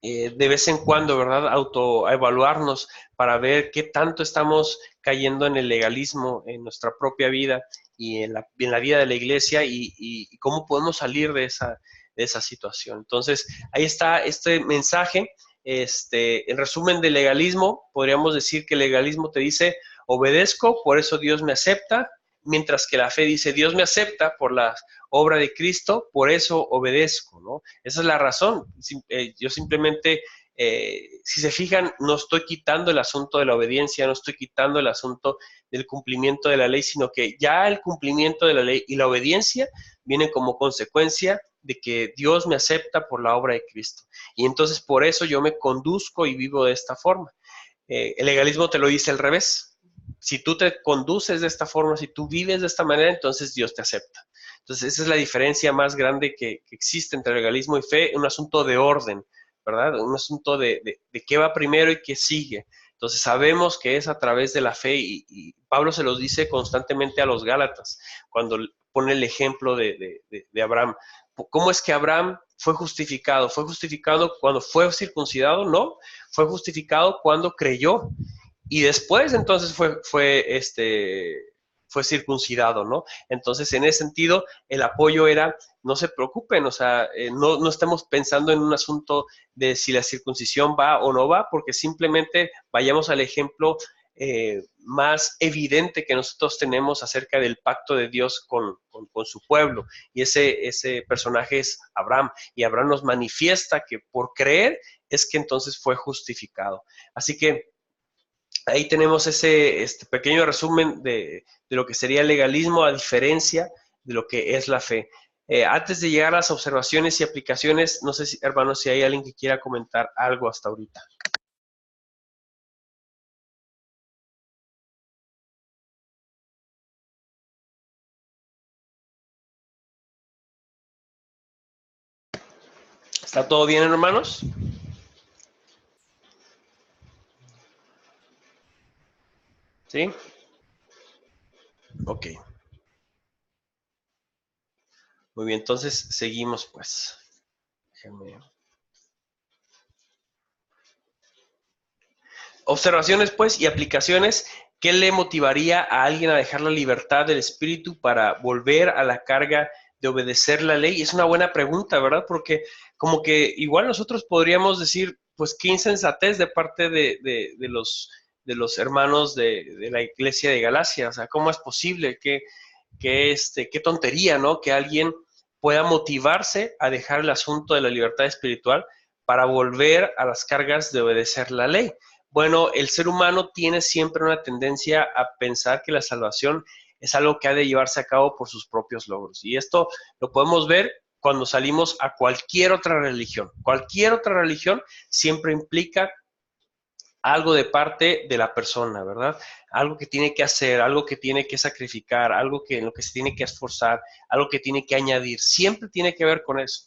de vez en cuando, ¿verdad? Autoevaluarnos para ver qué tanto estamos cayendo en el legalismo en nuestra propia vida y en la vida de la iglesia y cómo podemos salir de esa situación. Entonces, ahí está este mensaje. En resumen del legalismo, podríamos decir que el legalismo te dice, obedezco, por eso Dios me acepta, mientras que la fe dice, Dios me acepta por la obra de Cristo, por eso obedezco, ¿no? Esa es la razón. Yo simplemente, si se fijan, no estoy quitando el asunto de la obediencia, no estoy quitando el asunto del cumplimiento de la ley, sino que ya el cumplimiento de la ley y la obediencia vienen como consecuencia de que Dios me acepta por la obra de Cristo. Y entonces por eso yo me conduzco y vivo de esta forma. El legalismo te lo dice al revés. si tú te conduces de esta forma, si tú vives de esta manera, entonces Dios te acepta. Entonces, esa es la diferencia más grande que existe entre legalismo y fe, un asunto de orden, ¿verdad? Un asunto de qué va primero y qué sigue. Entonces, sabemos que es a través de la fe y Pablo se los dice constantemente a los Gálatas, cuando pone el ejemplo de Abraham. ¿Cómo es que Abraham fue justificado? ¿Fue justificado cuando fue circuncidado? No, fue justificado cuando creyó. Y después entonces fue circuncidado, ¿no? Entonces, en ese sentido, el apoyo era, no se preocupen, o sea, no estamos pensando en un asunto de si la circuncisión va o no va, porque simplemente vayamos al ejemplo más evidente que nosotros tenemos acerca del pacto de Dios con su pueblo. Y ese personaje es Abraham. Y Abraham nos manifiesta que por creer es que entonces fue justificado. Así que ahí tenemos este pequeño resumen de lo que sería el legalismo a diferencia de lo que es la fe. Antes de llegar a las observaciones y aplicaciones, no sé, hermanos, si hay alguien que quiera comentar algo hasta ahorita. ¿Está todo bien, hermanos? ¿Sí? Ok. Muy bien, entonces seguimos pues. Déjenme. Observaciones pues y aplicaciones. ¿Qué le motivaría a alguien a dejar la libertad del espíritu para volver a la carga de obedecer la ley? Es una buena pregunta, ¿verdad? Porque como que igual nosotros podríamos decir, pues qué insensatez de parte de los hermanos de la iglesia de Galacia. O sea, ¿cómo es posible qué tontería, ¿no? Que alguien pueda motivarse a dejar el asunto de la libertad espiritual para volver a las cargas de obedecer la ley. Bueno, el ser humano tiene siempre una tendencia a pensar que la salvación es algo que ha de llevarse a cabo por sus propios logros. Y esto lo podemos ver cuando salimos a cualquier otra religión. Cualquier otra religión siempre implica algo de parte de la persona, ¿verdad? Algo que tiene que hacer, algo que tiene que sacrificar, algo en lo que se tiene que esforzar, algo que tiene que añadir. Siempre tiene que ver con eso.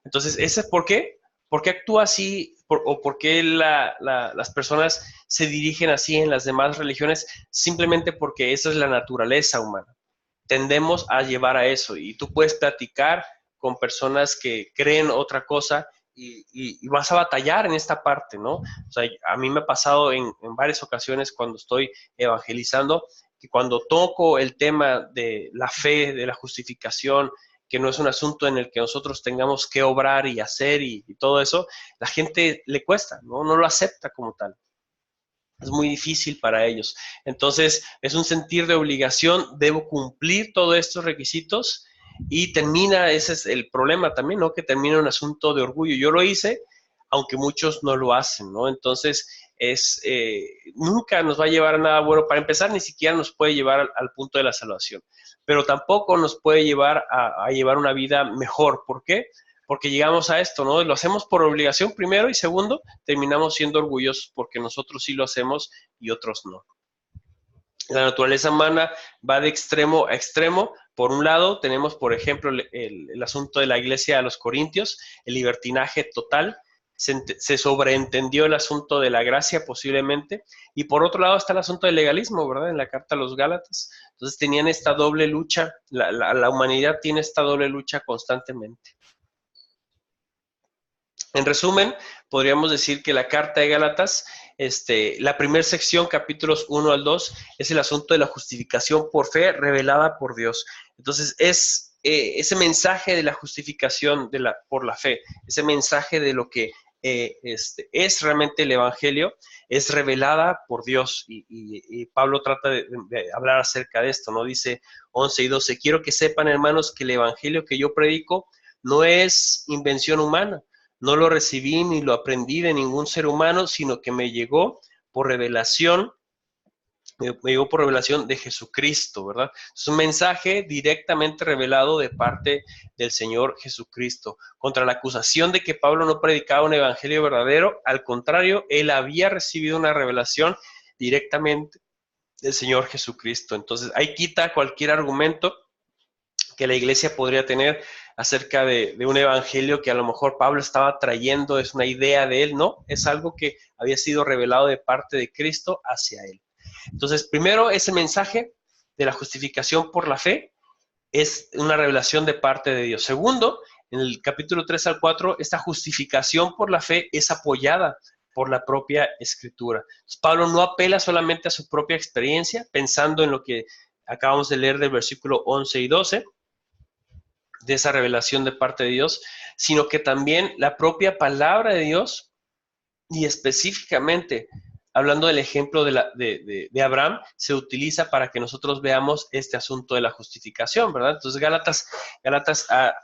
Entonces, ¿ese es por qué? ¿Por qué actúa así o por qué las personas se dirigen así en las demás religiones? Simplemente porque esa es la naturaleza humana. Tendemos a llevar a eso y tú puedes platicar con personas que creen otra cosa y vas a batallar en esta parte, ¿no? O sea, a mí me ha pasado en varias ocasiones cuando estoy evangelizando que cuando toco el tema de la fe, de la justificación, que no es un asunto en el que nosotros tengamos que obrar y hacer y todo eso, la gente le cuesta, ¿no? No lo acepta como tal. Es muy difícil para ellos. Entonces, es un sentir de obligación, debo cumplir todos estos requisitos y termina, ese es el problema también, ¿no? Que termina un asunto de orgullo. Yo lo hice, aunque muchos no lo hacen, ¿no? Entonces, nunca nos va a llevar a nada bueno. Para empezar, ni siquiera nos puede llevar al punto de la salvación, pero tampoco nos puede llevar a llevar una vida mejor. ¿Por qué? Porque llegamos a esto, ¿no? Lo hacemos por obligación primero y segundo, terminamos siendo orgullosos porque nosotros sí lo hacemos y otros no. La naturaleza humana va de extremo a extremo. Por un lado, tenemos, por ejemplo, el asunto de la iglesia a los Corintios, el libertinaje total. Se sobreentendió el asunto de la gracia posiblemente. Y por otro lado está el asunto del legalismo, ¿verdad? En la carta a los Gálatas. Entonces tenían esta doble lucha. La humanidad tiene esta doble lucha constantemente. En resumen, podríamos decir que la carta de Gálatas, la primera sección, capítulos 1 al 2, es el asunto de la justificación por fe revelada por Dios. Entonces, es ese mensaje de la justificación por la fe, ese mensaje de lo que es realmente el Evangelio, es revelada por Dios. Y Pablo trata de hablar acerca de esto, ¿no? Dice 11 y 12, quiero que sepan, hermanos, que el Evangelio que yo predico no es invención humana. No lo recibí ni lo aprendí de ningún ser humano, sino que me llegó por revelación, de Jesucristo, ¿verdad? Es un mensaje directamente revelado de parte del Señor Jesucristo. Contra la acusación de que Pablo no predicaba un evangelio verdadero, al contrario, él había recibido una revelación directamente del Señor Jesucristo. Entonces, ahí quita cualquier argumento que la iglesia podría tener acerca de un evangelio que a lo mejor Pablo estaba trayendo, es una idea de él, no, es algo que había sido revelado de parte de Cristo hacia él. Entonces, primero, ese mensaje de la justificación por la fe es una revelación de parte de Dios. Segundo, en el capítulo 3 al 4, esta justificación por la fe es apoyada por la propia Escritura. Entonces, Pablo no apela solamente a su propia experiencia, pensando en lo que acabamos de leer del versículo 11 y 12, de esa revelación de parte de Dios, sino que también la propia palabra de Dios, y específicamente hablando del ejemplo de Abraham, se utiliza para que nosotros veamos este asunto de la justificación, ¿verdad? Entonces Gálatas a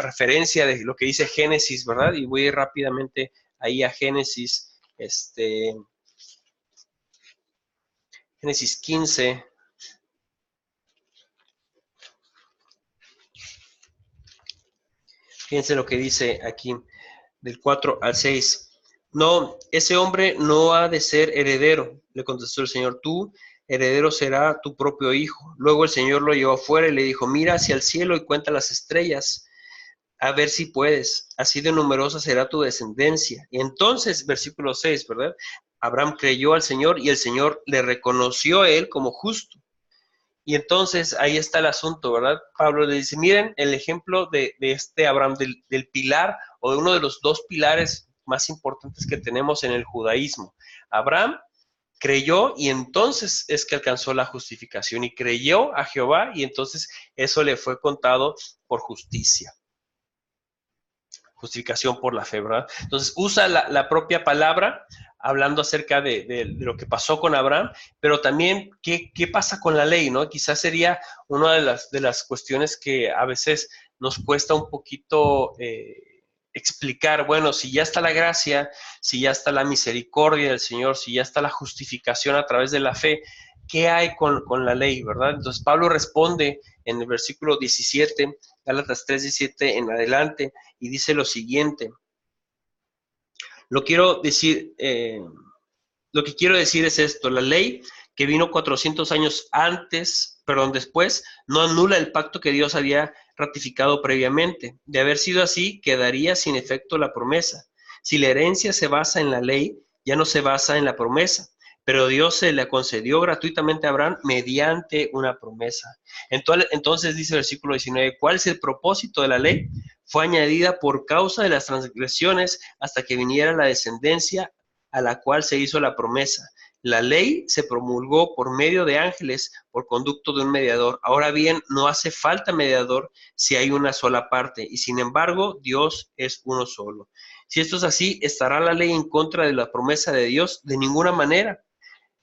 referencia de lo que dice Génesis, ¿verdad? Y voy a ir rápidamente ahí a Génesis, Génesis 15. Fíjense lo que dice aquí, del 4 al 6. No, ese hombre no ha de ser heredero, le contestó el Señor. Tú, heredero será tu propio hijo. Luego el Señor lo llevó afuera y le dijo, mira hacia el cielo y cuenta las estrellas, a ver si puedes. Así de numerosa será tu descendencia. Y entonces, versículo 6, ¿verdad? Abraham creyó al Señor y el Señor le reconoció a él como justo. Y entonces ahí está el asunto, ¿verdad? Pablo le dice, miren el ejemplo de este Abraham, del pilar o de uno de los dos pilares más importantes que tenemos en el judaísmo. Abraham creyó y entonces es que alcanzó la justificación y creyó a Jehová y entonces eso le fue contado por justicia. Justificación por la fe, ¿verdad? Entonces usa la propia palabra hablando acerca de lo que pasó con Abraham, pero también qué pasa con la ley, ¿no? Quizás sería una de las cuestiones que a veces nos cuesta un poquito explicar, bueno, si ya está la gracia, si ya está la misericordia del Señor, si ya está la justificación a través de la fe, ¿qué hay con la ley, verdad? Entonces Pablo responde en el versículo 17, Gálatas 3:17 en adelante, y dice lo siguiente. Lo quiero decir, lo que quiero decir es esto, la ley que vino 400 años después, no anula el pacto que Dios había ratificado previamente. De haber sido así, quedaría sin efecto la promesa. Si la herencia se basa en la ley, ya no se basa en la promesa, pero Dios se la concedió gratuitamente a Abraham mediante una promesa. Entonces dice el versículo 19, ¿cuál es el propósito de la ley? Fue añadida por causa de las transgresiones hasta que viniera la descendencia a la cual se hizo la promesa. La ley se promulgó por medio de ángeles por conducto de un mediador. Ahora bien, no hace falta mediador si hay una sola parte, y sin embargo, Dios es uno solo. Si esto es así, ¿estará la ley en contra de la promesa de Dios? De ninguna manera.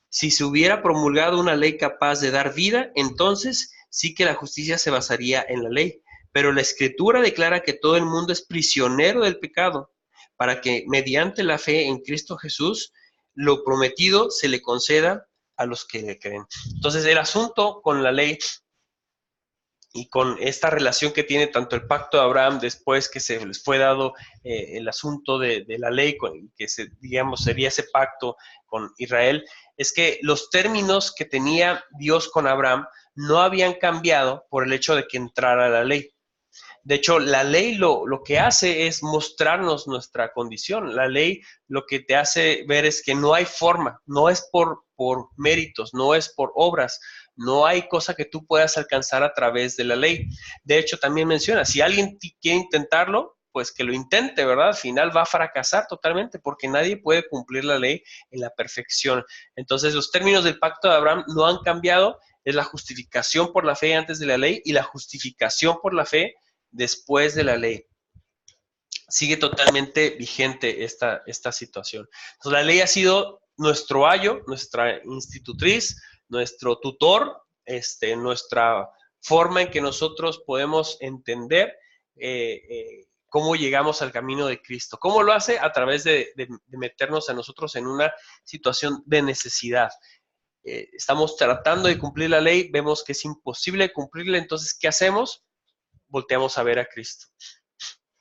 Si se hubiera promulgado una ley capaz de dar vida, entonces sí que la justicia se basaría en la ley. Pero la Escritura declara que todo el mundo es prisionero del pecado, para que mediante la fe en Cristo Jesús, lo prometido se le conceda a los que le creen. Entonces, el asunto con la ley y con esta relación que tiene tanto el pacto de Abraham después que se les fue dado el asunto de la ley, que digamos sería ese pacto con Israel, es que los términos que tenía Dios con Abraham no habían cambiado por el hecho de que entrara la ley. De hecho, la ley lo que hace es mostrarnos nuestra condición. La ley lo que te hace ver es que no hay forma, no es por méritos, no es por obras, no hay cosa que tú puedas alcanzar a través de la ley. De hecho, también menciona, si alguien quiere intentarlo, pues que lo intente, ¿verdad? Al final va a fracasar totalmente porque nadie puede cumplir la ley en la perfección. Entonces, los términos del pacto de Abraham no han cambiado, es la justificación por la fe antes de la ley y la justificación por la fe después de la ley. Sigue totalmente vigente esta situación. Entonces, la ley ha sido nuestro ayo, nuestra institutriz, nuestro tutor, nuestra forma en que nosotros podemos entender cómo llegamos al camino de Cristo. ¿Cómo lo hace? A través de meternos a nosotros en una situación de necesidad. Estamos tratando de cumplir la ley, vemos que es imposible cumplirla, entonces, ¿qué hacemos? Volteamos a ver a Cristo.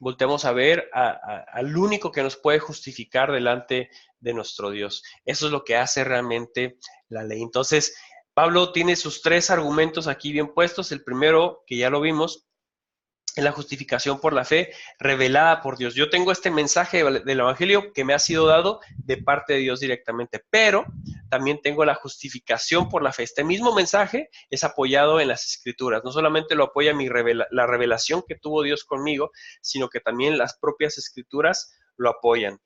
volteamos a ver al único que nos puede justificar delante de nuestro Dios. Eso es lo que hace realmente la ley. Entonces, Pablo tiene sus 3 argumentos aquí bien puestos. El primero, que ya lo vimos, es la justificación por la fe revelada por Dios. Yo tengo este mensaje del Evangelio que me ha sido dado de parte de Dios directamente, pero también tengo la justificación por la fe. Este mismo mensaje es apoyado en las Escrituras. No solamente lo apoya la revelación que tuvo Dios conmigo, sino que también las propias Escrituras lo apoyan.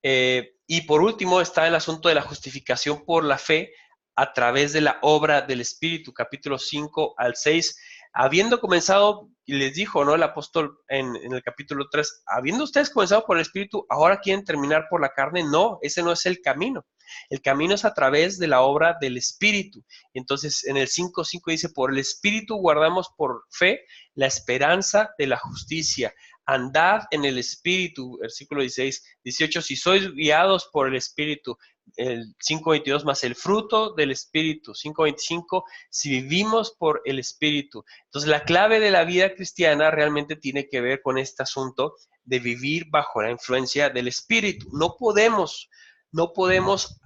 Y por último está el asunto de la justificación por la fe a través de la obra del Espíritu, capítulo 5 al 6. Habiendo comenzado, y les dijo, ¿no? El apóstol en el capítulo 3, habiendo ustedes comenzado por el Espíritu, ¿ahora quieren terminar por la carne? No, ese no es el camino. El camino es a través de la obra del Espíritu. Entonces, en el 5:5 dice, por el Espíritu guardamos por fe la esperanza de la justicia. Andad en el Espíritu, versículo 16, 18, si sois guiados por el Espíritu, el 5:22 más el fruto del Espíritu, 5:25, si vivimos por el Espíritu. Entonces, la clave de la vida cristiana realmente tiene que ver con este asunto de vivir bajo la influencia del Espíritu. No podemos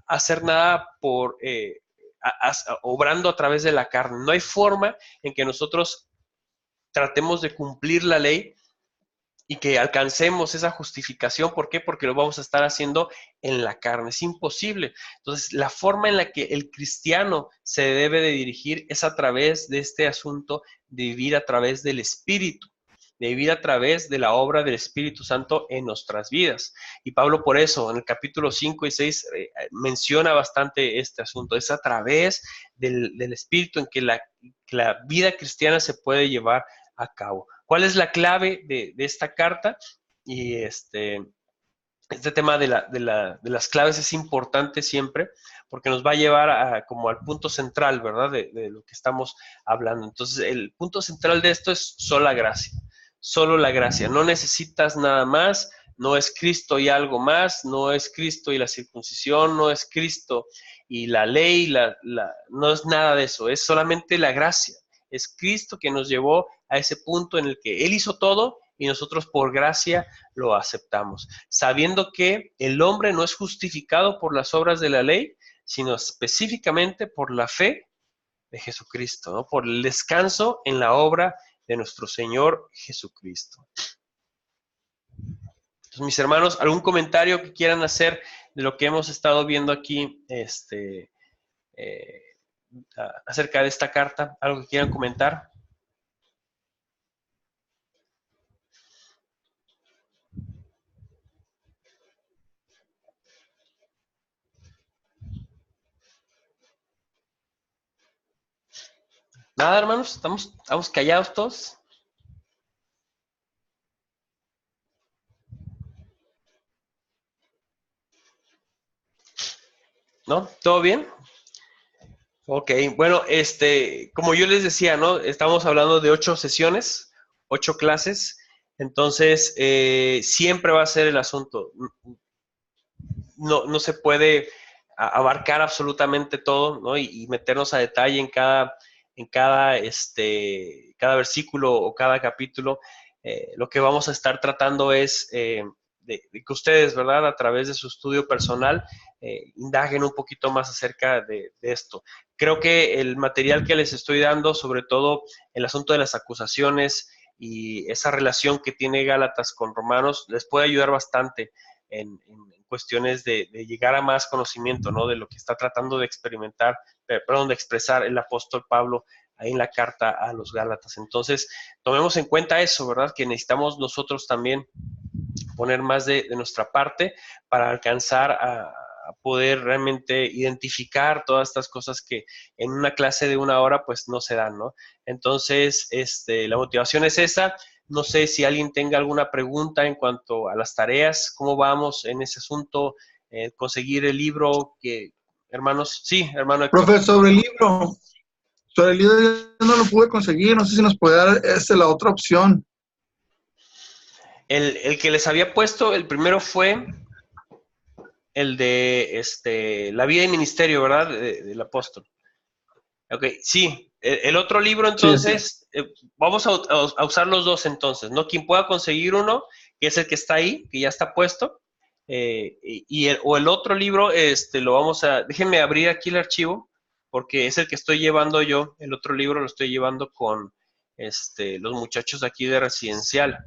hacer nada por obrando a través de la carne. No hay forma en que nosotros tratemos de cumplir la ley y que alcancemos esa justificación. ¿Por qué? Porque lo vamos a estar haciendo en la carne. Es imposible. Entonces, la forma en la que el cristiano se debe de dirigir es a través de este asunto de vivir a través del Espíritu, de vivir a través de la obra del Espíritu Santo en nuestras vidas. Y Pablo por eso, en el capítulo 5 y 6, menciona bastante este asunto. Es a través del Espíritu en que la vida cristiana se puede llevar a cabo. ¿Cuál es la clave de esta carta? Y este tema de las claves es importante siempre porque nos va a llevar como al punto central, ¿verdad? De lo que estamos hablando. Entonces, el punto central de esto es sola gracia. Solo la gracia. No necesitas nada más. No es Cristo y algo más. No es Cristo y la circuncisión. No es Cristo y la ley. No es nada de eso. Es solamente la gracia. Es Cristo que nos llevó a ese punto en el que Él hizo todo y nosotros por gracia lo aceptamos, sabiendo que el hombre no es justificado por las obras de la ley, sino específicamente por la fe de Jesucristo, ¿no? Por el descanso en la obra de nuestro Señor Jesucristo. Entonces, mis hermanos, ¿algún comentario que quieran hacer de lo que hemos estado viendo aquí acerca de esta carta? ¿Algo que quieran comentar? Nada, hermanos, estamos callados todos. ¿No? ¿Todo bien? Ok, bueno, como yo les decía, ¿no? Estamos hablando de 8 sesiones, 8 clases, entonces siempre va a ser el asunto. No se puede abarcar absolutamente todo, ¿no? Y meternos a detalle cada versículo o cada capítulo. Lo que vamos a estar tratando es de que ustedes, ¿verdad? A través de su estudio personal, indaguen un poquito más acerca de esto. Creo que el material que les estoy dando, sobre todo el asunto de las acusaciones y esa relación que tiene Gálatas con Romanos, les puede ayudar bastante en cuestiones de llegar a más conocimiento, ¿no? De lo que está tratando de de expresar el apóstol Pablo ahí en la carta a los Gálatas. Entonces, tomemos en cuenta eso, ¿verdad? Que necesitamos nosotros también poner más de nuestra parte para alcanzar a poder realmente identificar todas estas cosas que en una clase de 1 hora pues no se dan, ¿no? Entonces, la motivación es esa. No sé si alguien tenga alguna pregunta en cuanto a las tareas, cómo vamos en ese asunto, conseguir el libro que, hermanos, sí, hermano Héctor. Profe, sobre el libro yo no lo pude conseguir, no sé si nos puede dar la otra opción. El que les había puesto, el primero fue el de la vida y ministerio, ¿verdad? Del apóstol. Ok, sí. El otro libro, Sí, entonces, vamos a usar los dos entonces, ¿no? Quien pueda conseguir uno, que es el que está ahí, que ya está puesto. O el otro libro, lo vamos a, déjenme abrir aquí el archivo, porque es el que estoy llevando yo, el otro libro lo estoy llevando con los muchachos de aquí de Residencial,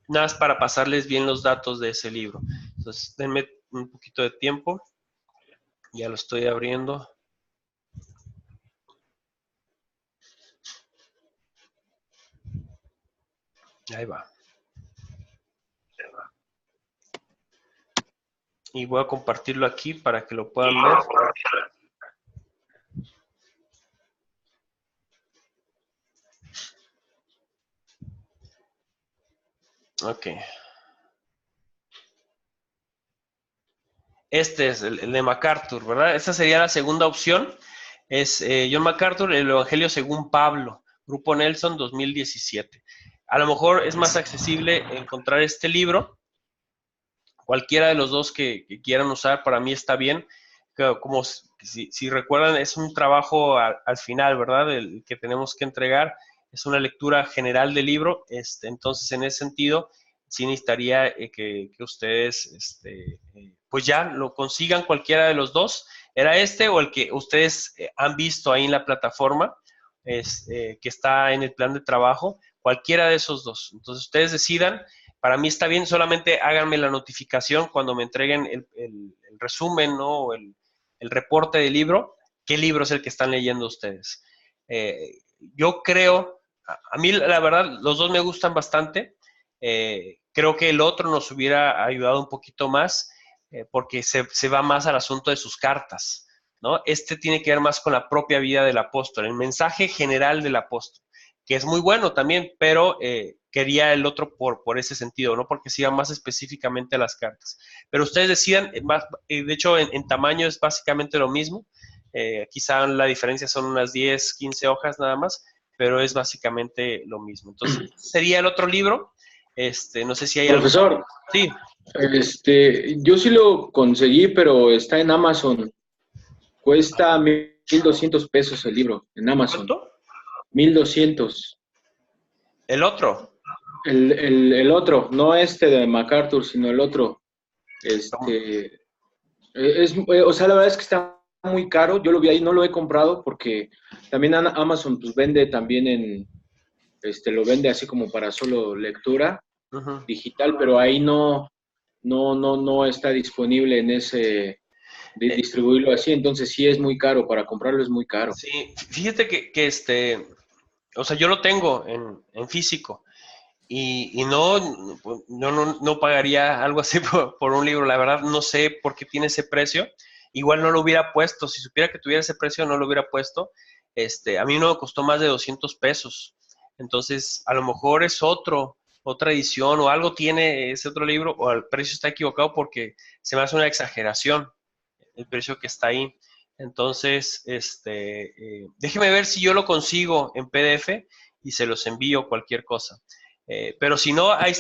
nada más para pasarles bien los datos de ese libro. Entonces, denme un poquito de tiempo, ya lo estoy abriendo. Ahí va. Y voy a compartirlo aquí para que lo puedan ver. Ok. Este es el de MacArthur, ¿verdad? Esta sería la segunda opción. Es John MacArthur, el Evangelio según Pablo, Grupo Nelson 2017. A lo mejor es más accesible encontrar este libro. Cualquiera de los dos que quieran usar, para mí está bien. Como si recuerdan, es un trabajo al final, ¿verdad? El que tenemos que entregar. Es una lectura general del libro. Entonces, en ese sentido, sí necesitaría que ustedes, pues ya lo consigan cualquiera de los dos. Era este o el que ustedes han visto ahí en la plataforma, que está en el plan de trabajo. Cualquiera de esos dos. Entonces, ustedes decidan. Para mí está bien, solamente háganme la notificación cuando me entreguen el resumen, ¿no? O el reporte del libro, qué libro es el que están leyendo ustedes. Yo creo, a mí la verdad, los dos me gustan bastante. Creo que el otro nos hubiera ayudado un poquito más porque se va más al asunto de sus cartas, ¿no? Este tiene que ver más con la propia vida del apóstol, el mensaje general del apóstol, que es muy bueno también, pero quería el otro por ese sentido, no porque se iba más específicamente a las cartas. Pero ustedes decidan, de hecho en tamaño es básicamente lo mismo, quizá la diferencia son unas 10, 15 hojas nada más, pero es básicamente lo mismo. Entonces, sería el otro libro. No sé si hay algo. Profesor, Sí. yo sí lo conseguí, pero está en Amazon. Cuesta 1,200 pesos el libro en Amazon. ¿Cuánto? 1,200. El otro. El otro, no este de MacArthur, sino el otro. O sea, la verdad es que está muy caro. Yo lo vi ahí, no lo he comprado porque también Amazon pues vende también lo vende así como para solo lectura Uh-huh. digital, pero ahí no está disponible en ese distribuirlo así, entonces sí es muy caro, para comprarlo es muy caro. Sí, fíjate que o sea, yo lo tengo en físico y no pagaría algo así por un libro. La verdad, no sé por qué tiene ese precio. Igual no lo hubiera puesto. Si supiera que tuviera ese precio, no lo hubiera puesto. A mí no me costó más de 200 pesos. Entonces, a lo mejor es otra edición o algo tiene ese otro libro o el precio está equivocado porque se me hace una exageración el precio que está ahí. Entonces, déjeme ver si yo lo consigo en PDF y se los envío cualquier cosa. Pero si no, hay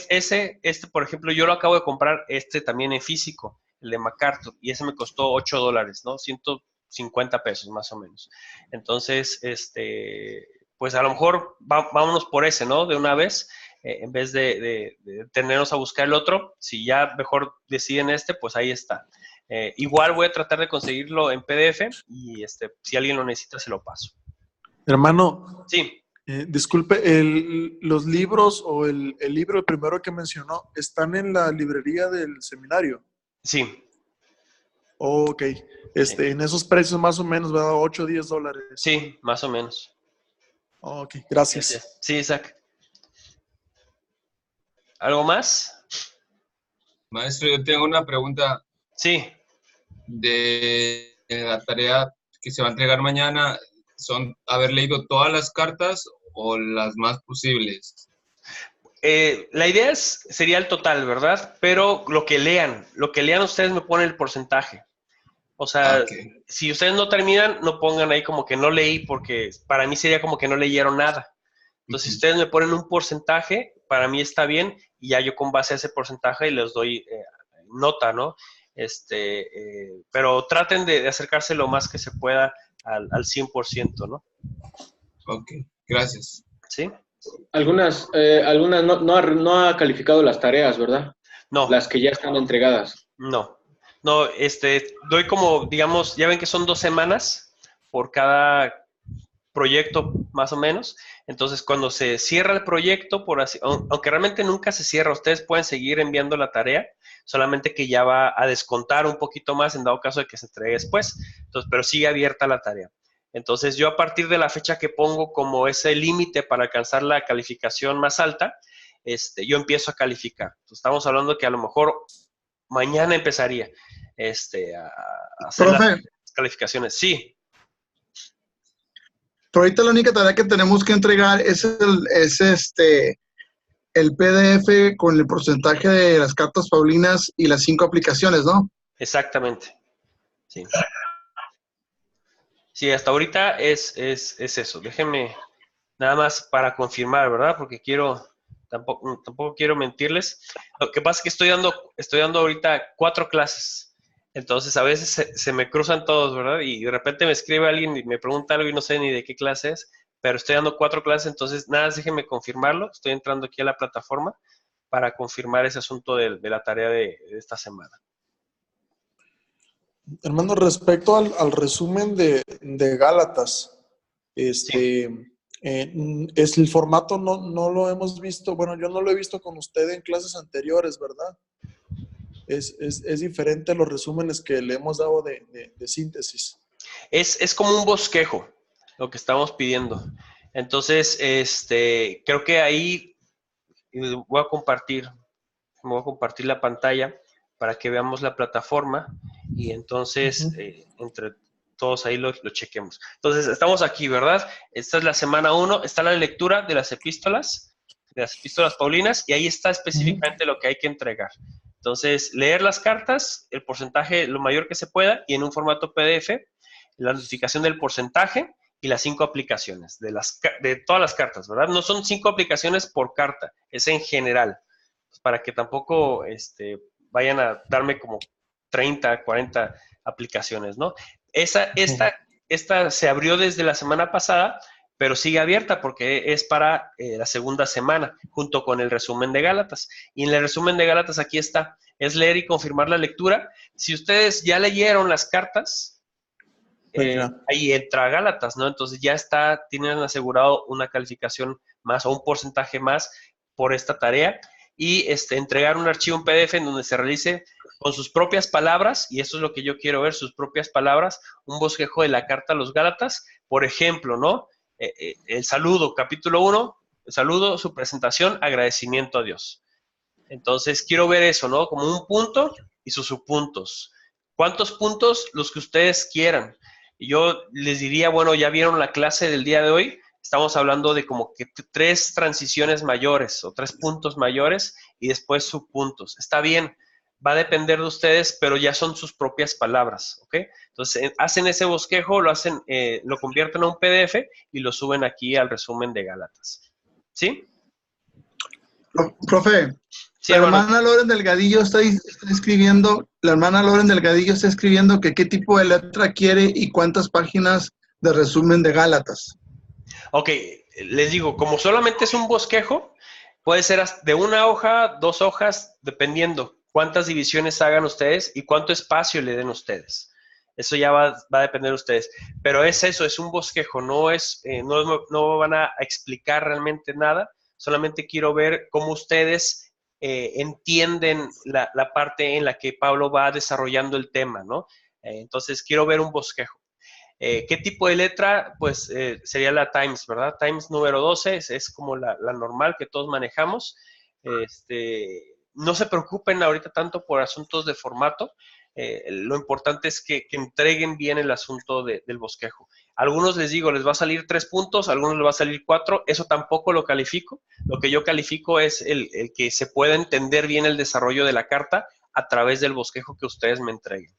por ejemplo, yo lo acabo de comprar también en físico, el de MacArthur, y ese me costó $8, ¿no? 150 pesos más o menos. Entonces, pues a lo mejor vámonos por ese, ¿no? De una vez, en vez de tenernos a buscar el otro, si ya mejor deciden pues ahí está. Igual voy a tratar de conseguirlo en PDF y si alguien lo necesita se lo paso. Hermano, Sí, disculpe, los libros o el libro, el primero que mencionó, ¿están en la librería del seminario? sí, Oh, ok. sí, En esos precios más o menos, ¿verdad? $8 o $10. sí, más o menos. Oh, ok, gracias. Sí, Isaac. ¿Algo más? Maestro, yo tengo una pregunta Sí. de la tarea que se va a entregar mañana. ¿Son haber leído todas las cartas o las más posibles? La idea sería el total, ¿verdad? Pero lo que lean ustedes me ponen el porcentaje. O sea, Okay. si ustedes no terminan, no pongan ahí como que no leí, porque para mí sería como que no leyeron nada. Entonces, si ustedes me ponen un porcentaje, para mí está bien, y ya yo con base a ese porcentaje les doy nota, ¿no? Pero traten de acercarse lo más que se pueda al 100%, ¿no? Ok, gracias. ¿Sí? Algunas no ha calificado las tareas, ¿verdad? No, Las que ya están entregadas. no. No, doy como, digamos, ya ven que son 2 semanas por cada proyecto más o menos. Entonces, cuando se cierra el proyecto, por así, aunque realmente nunca se cierra, ustedes pueden seguir enviando la tarea, solamente que ya va a descontar un poquito más en dado caso de que se entregue después. Entonces, pero sigue abierta la tarea. Entonces, yo a partir de la fecha que pongo como ese límite para alcanzar la calificación más alta, yo empiezo a calificar. Entonces, estamos hablando que a lo mejor mañana empezaría a hacer las Profe, calificaciones. Sí, pero ahorita la única tarea que tenemos que entregar es el PDF con el porcentaje de las cartas paulinas y las 5 aplicaciones, ¿no? exactamente. Sí. Sí, hasta ahorita es eso. Déjenme nada más para confirmar, ¿verdad? Porque tampoco quiero mentirles. Lo que pasa es que estoy dando ahorita 4 clases. Entonces a veces se me cruzan todos, ¿verdad? Y de repente me escribe alguien y me pregunta algo y no sé ni de qué clase es, pero estoy dando 4 clases, entonces nada, déjenme confirmarlo. Estoy entrando aquí a la plataforma para confirmar ese asunto de la tarea de esta semana. Hermano, respecto al resumen de Gálatas, Sí. es el formato no lo hemos visto, bueno, yo no lo he visto con usted en clases anteriores, ¿verdad? Es diferente los resúmenes que le hemos dado de síntesis. Es como un bosquejo lo que estamos pidiendo. Entonces, creo que ahí voy a compartir la pantalla para que veamos la plataforma y entonces entre todos ahí lo chequemos. Entonces, estamos aquí, ¿verdad? Esta es la semana 1, está la lectura de las epístolas paulinas, y ahí está específicamente lo que hay que entregar. Entonces, leer las cartas, el porcentaje lo mayor que se pueda, y en un formato PDF, la notificación del porcentaje y las 5 aplicaciones de todas las cartas, ¿verdad? No son 5 aplicaciones por carta, es en general, para que tampoco vayan a darme como 30, 40 aplicaciones, ¿no? Esta se abrió desde la semana pasada, pero sigue abierta porque es para la segunda semana, junto con el resumen de Gálatas. Y en el resumen de Gálatas aquí está, es leer y confirmar la lectura. Si ustedes ya leyeron las cartas, ahí entra Gálatas, ¿no? Entonces ya tienen asegurado una calificación más o un porcentaje más por esta tarea y entregar un archivo en PDF en donde se realice con sus propias palabras, y eso es lo que yo quiero ver, sus propias palabras, un bosquejo de la carta a los Gálatas, por ejemplo, ¿no? El saludo, capítulo 1, el saludo, su presentación, agradecimiento a Dios. Entonces quiero ver eso, ¿no? Como un punto y sus subpuntos. ¿Cuántos puntos? Los que ustedes quieran. Y yo les diría, bueno, ya vieron la clase del día de hoy, estamos hablando de como que 3 transiciones mayores o 3 puntos mayores y después subpuntos. Está bien, va a depender de ustedes, pero ya son sus propias palabras, ¿ok? Entonces, hacen ese bosquejo, lo convierten a un PDF y lo suben aquí al resumen de Gálatas. ¿Sí? Profe, Sí, hermano. La hermana Loren Delgadillo está escribiendo que qué tipo de letra quiere y cuántas páginas de resumen de Gálatas. Ok, les digo, como solamente es un bosquejo, puede ser de 1 hoja, 2 hojas, dependiendo cuántas divisiones hagan ustedes y cuánto espacio le den ustedes. Eso ya va a depender de ustedes. Pero es eso, es un bosquejo, no van a explicar realmente nada, solamente quiero ver cómo ustedes entienden la parte en la que Pablo va desarrollando el tema, ¿no? Entonces, quiero ver un bosquejo. ¿Qué tipo de letra? Pues sería la Times, ¿verdad? Times número 12 es como la normal que todos manejamos. No se preocupen ahorita tanto por asuntos de formato. Lo importante es que entreguen bien el asunto del bosquejo. A algunos les digo, les va a salir 3 puntos, a algunos les va a salir 4. Eso tampoco lo califico. Lo que yo califico es el que se pueda entender bien el desarrollo de la carta a través del bosquejo que ustedes me entreguen.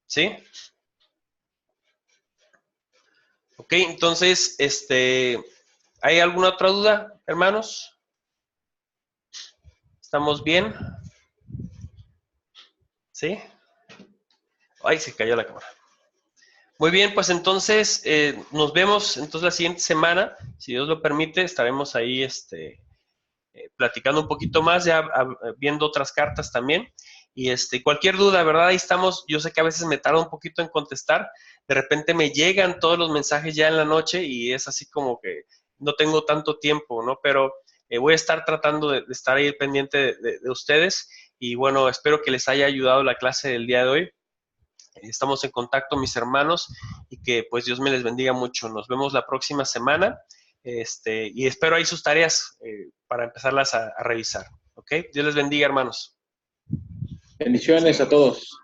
¿Sí? Ok, entonces, ¿hay alguna otra duda, hermanos? ¿Estamos bien? ¿Sí? Ay, se cayó la cámara. Muy bien, pues entonces nos vemos entonces la siguiente semana, si Dios lo permite, estaremos ahí platicando un poquito más, ya viendo otras cartas también. Y cualquier duda, ¿verdad? Ahí estamos. Yo sé que a veces me tarda un poquito en contestar. De repente me llegan todos los mensajes ya en la noche y es así como que no tengo tanto tiempo, ¿no? Pero voy a estar tratando de estar ahí pendiente de ustedes. Y bueno, espero que les haya ayudado la clase del día de hoy. Estamos en contacto, mis hermanos, y que pues Dios me les bendiga mucho. Nos vemos la próxima semana. Y espero ahí sus tareas para empezarlas a revisar. ¿Ok? Dios les bendiga, hermanos. Bendiciones a todos.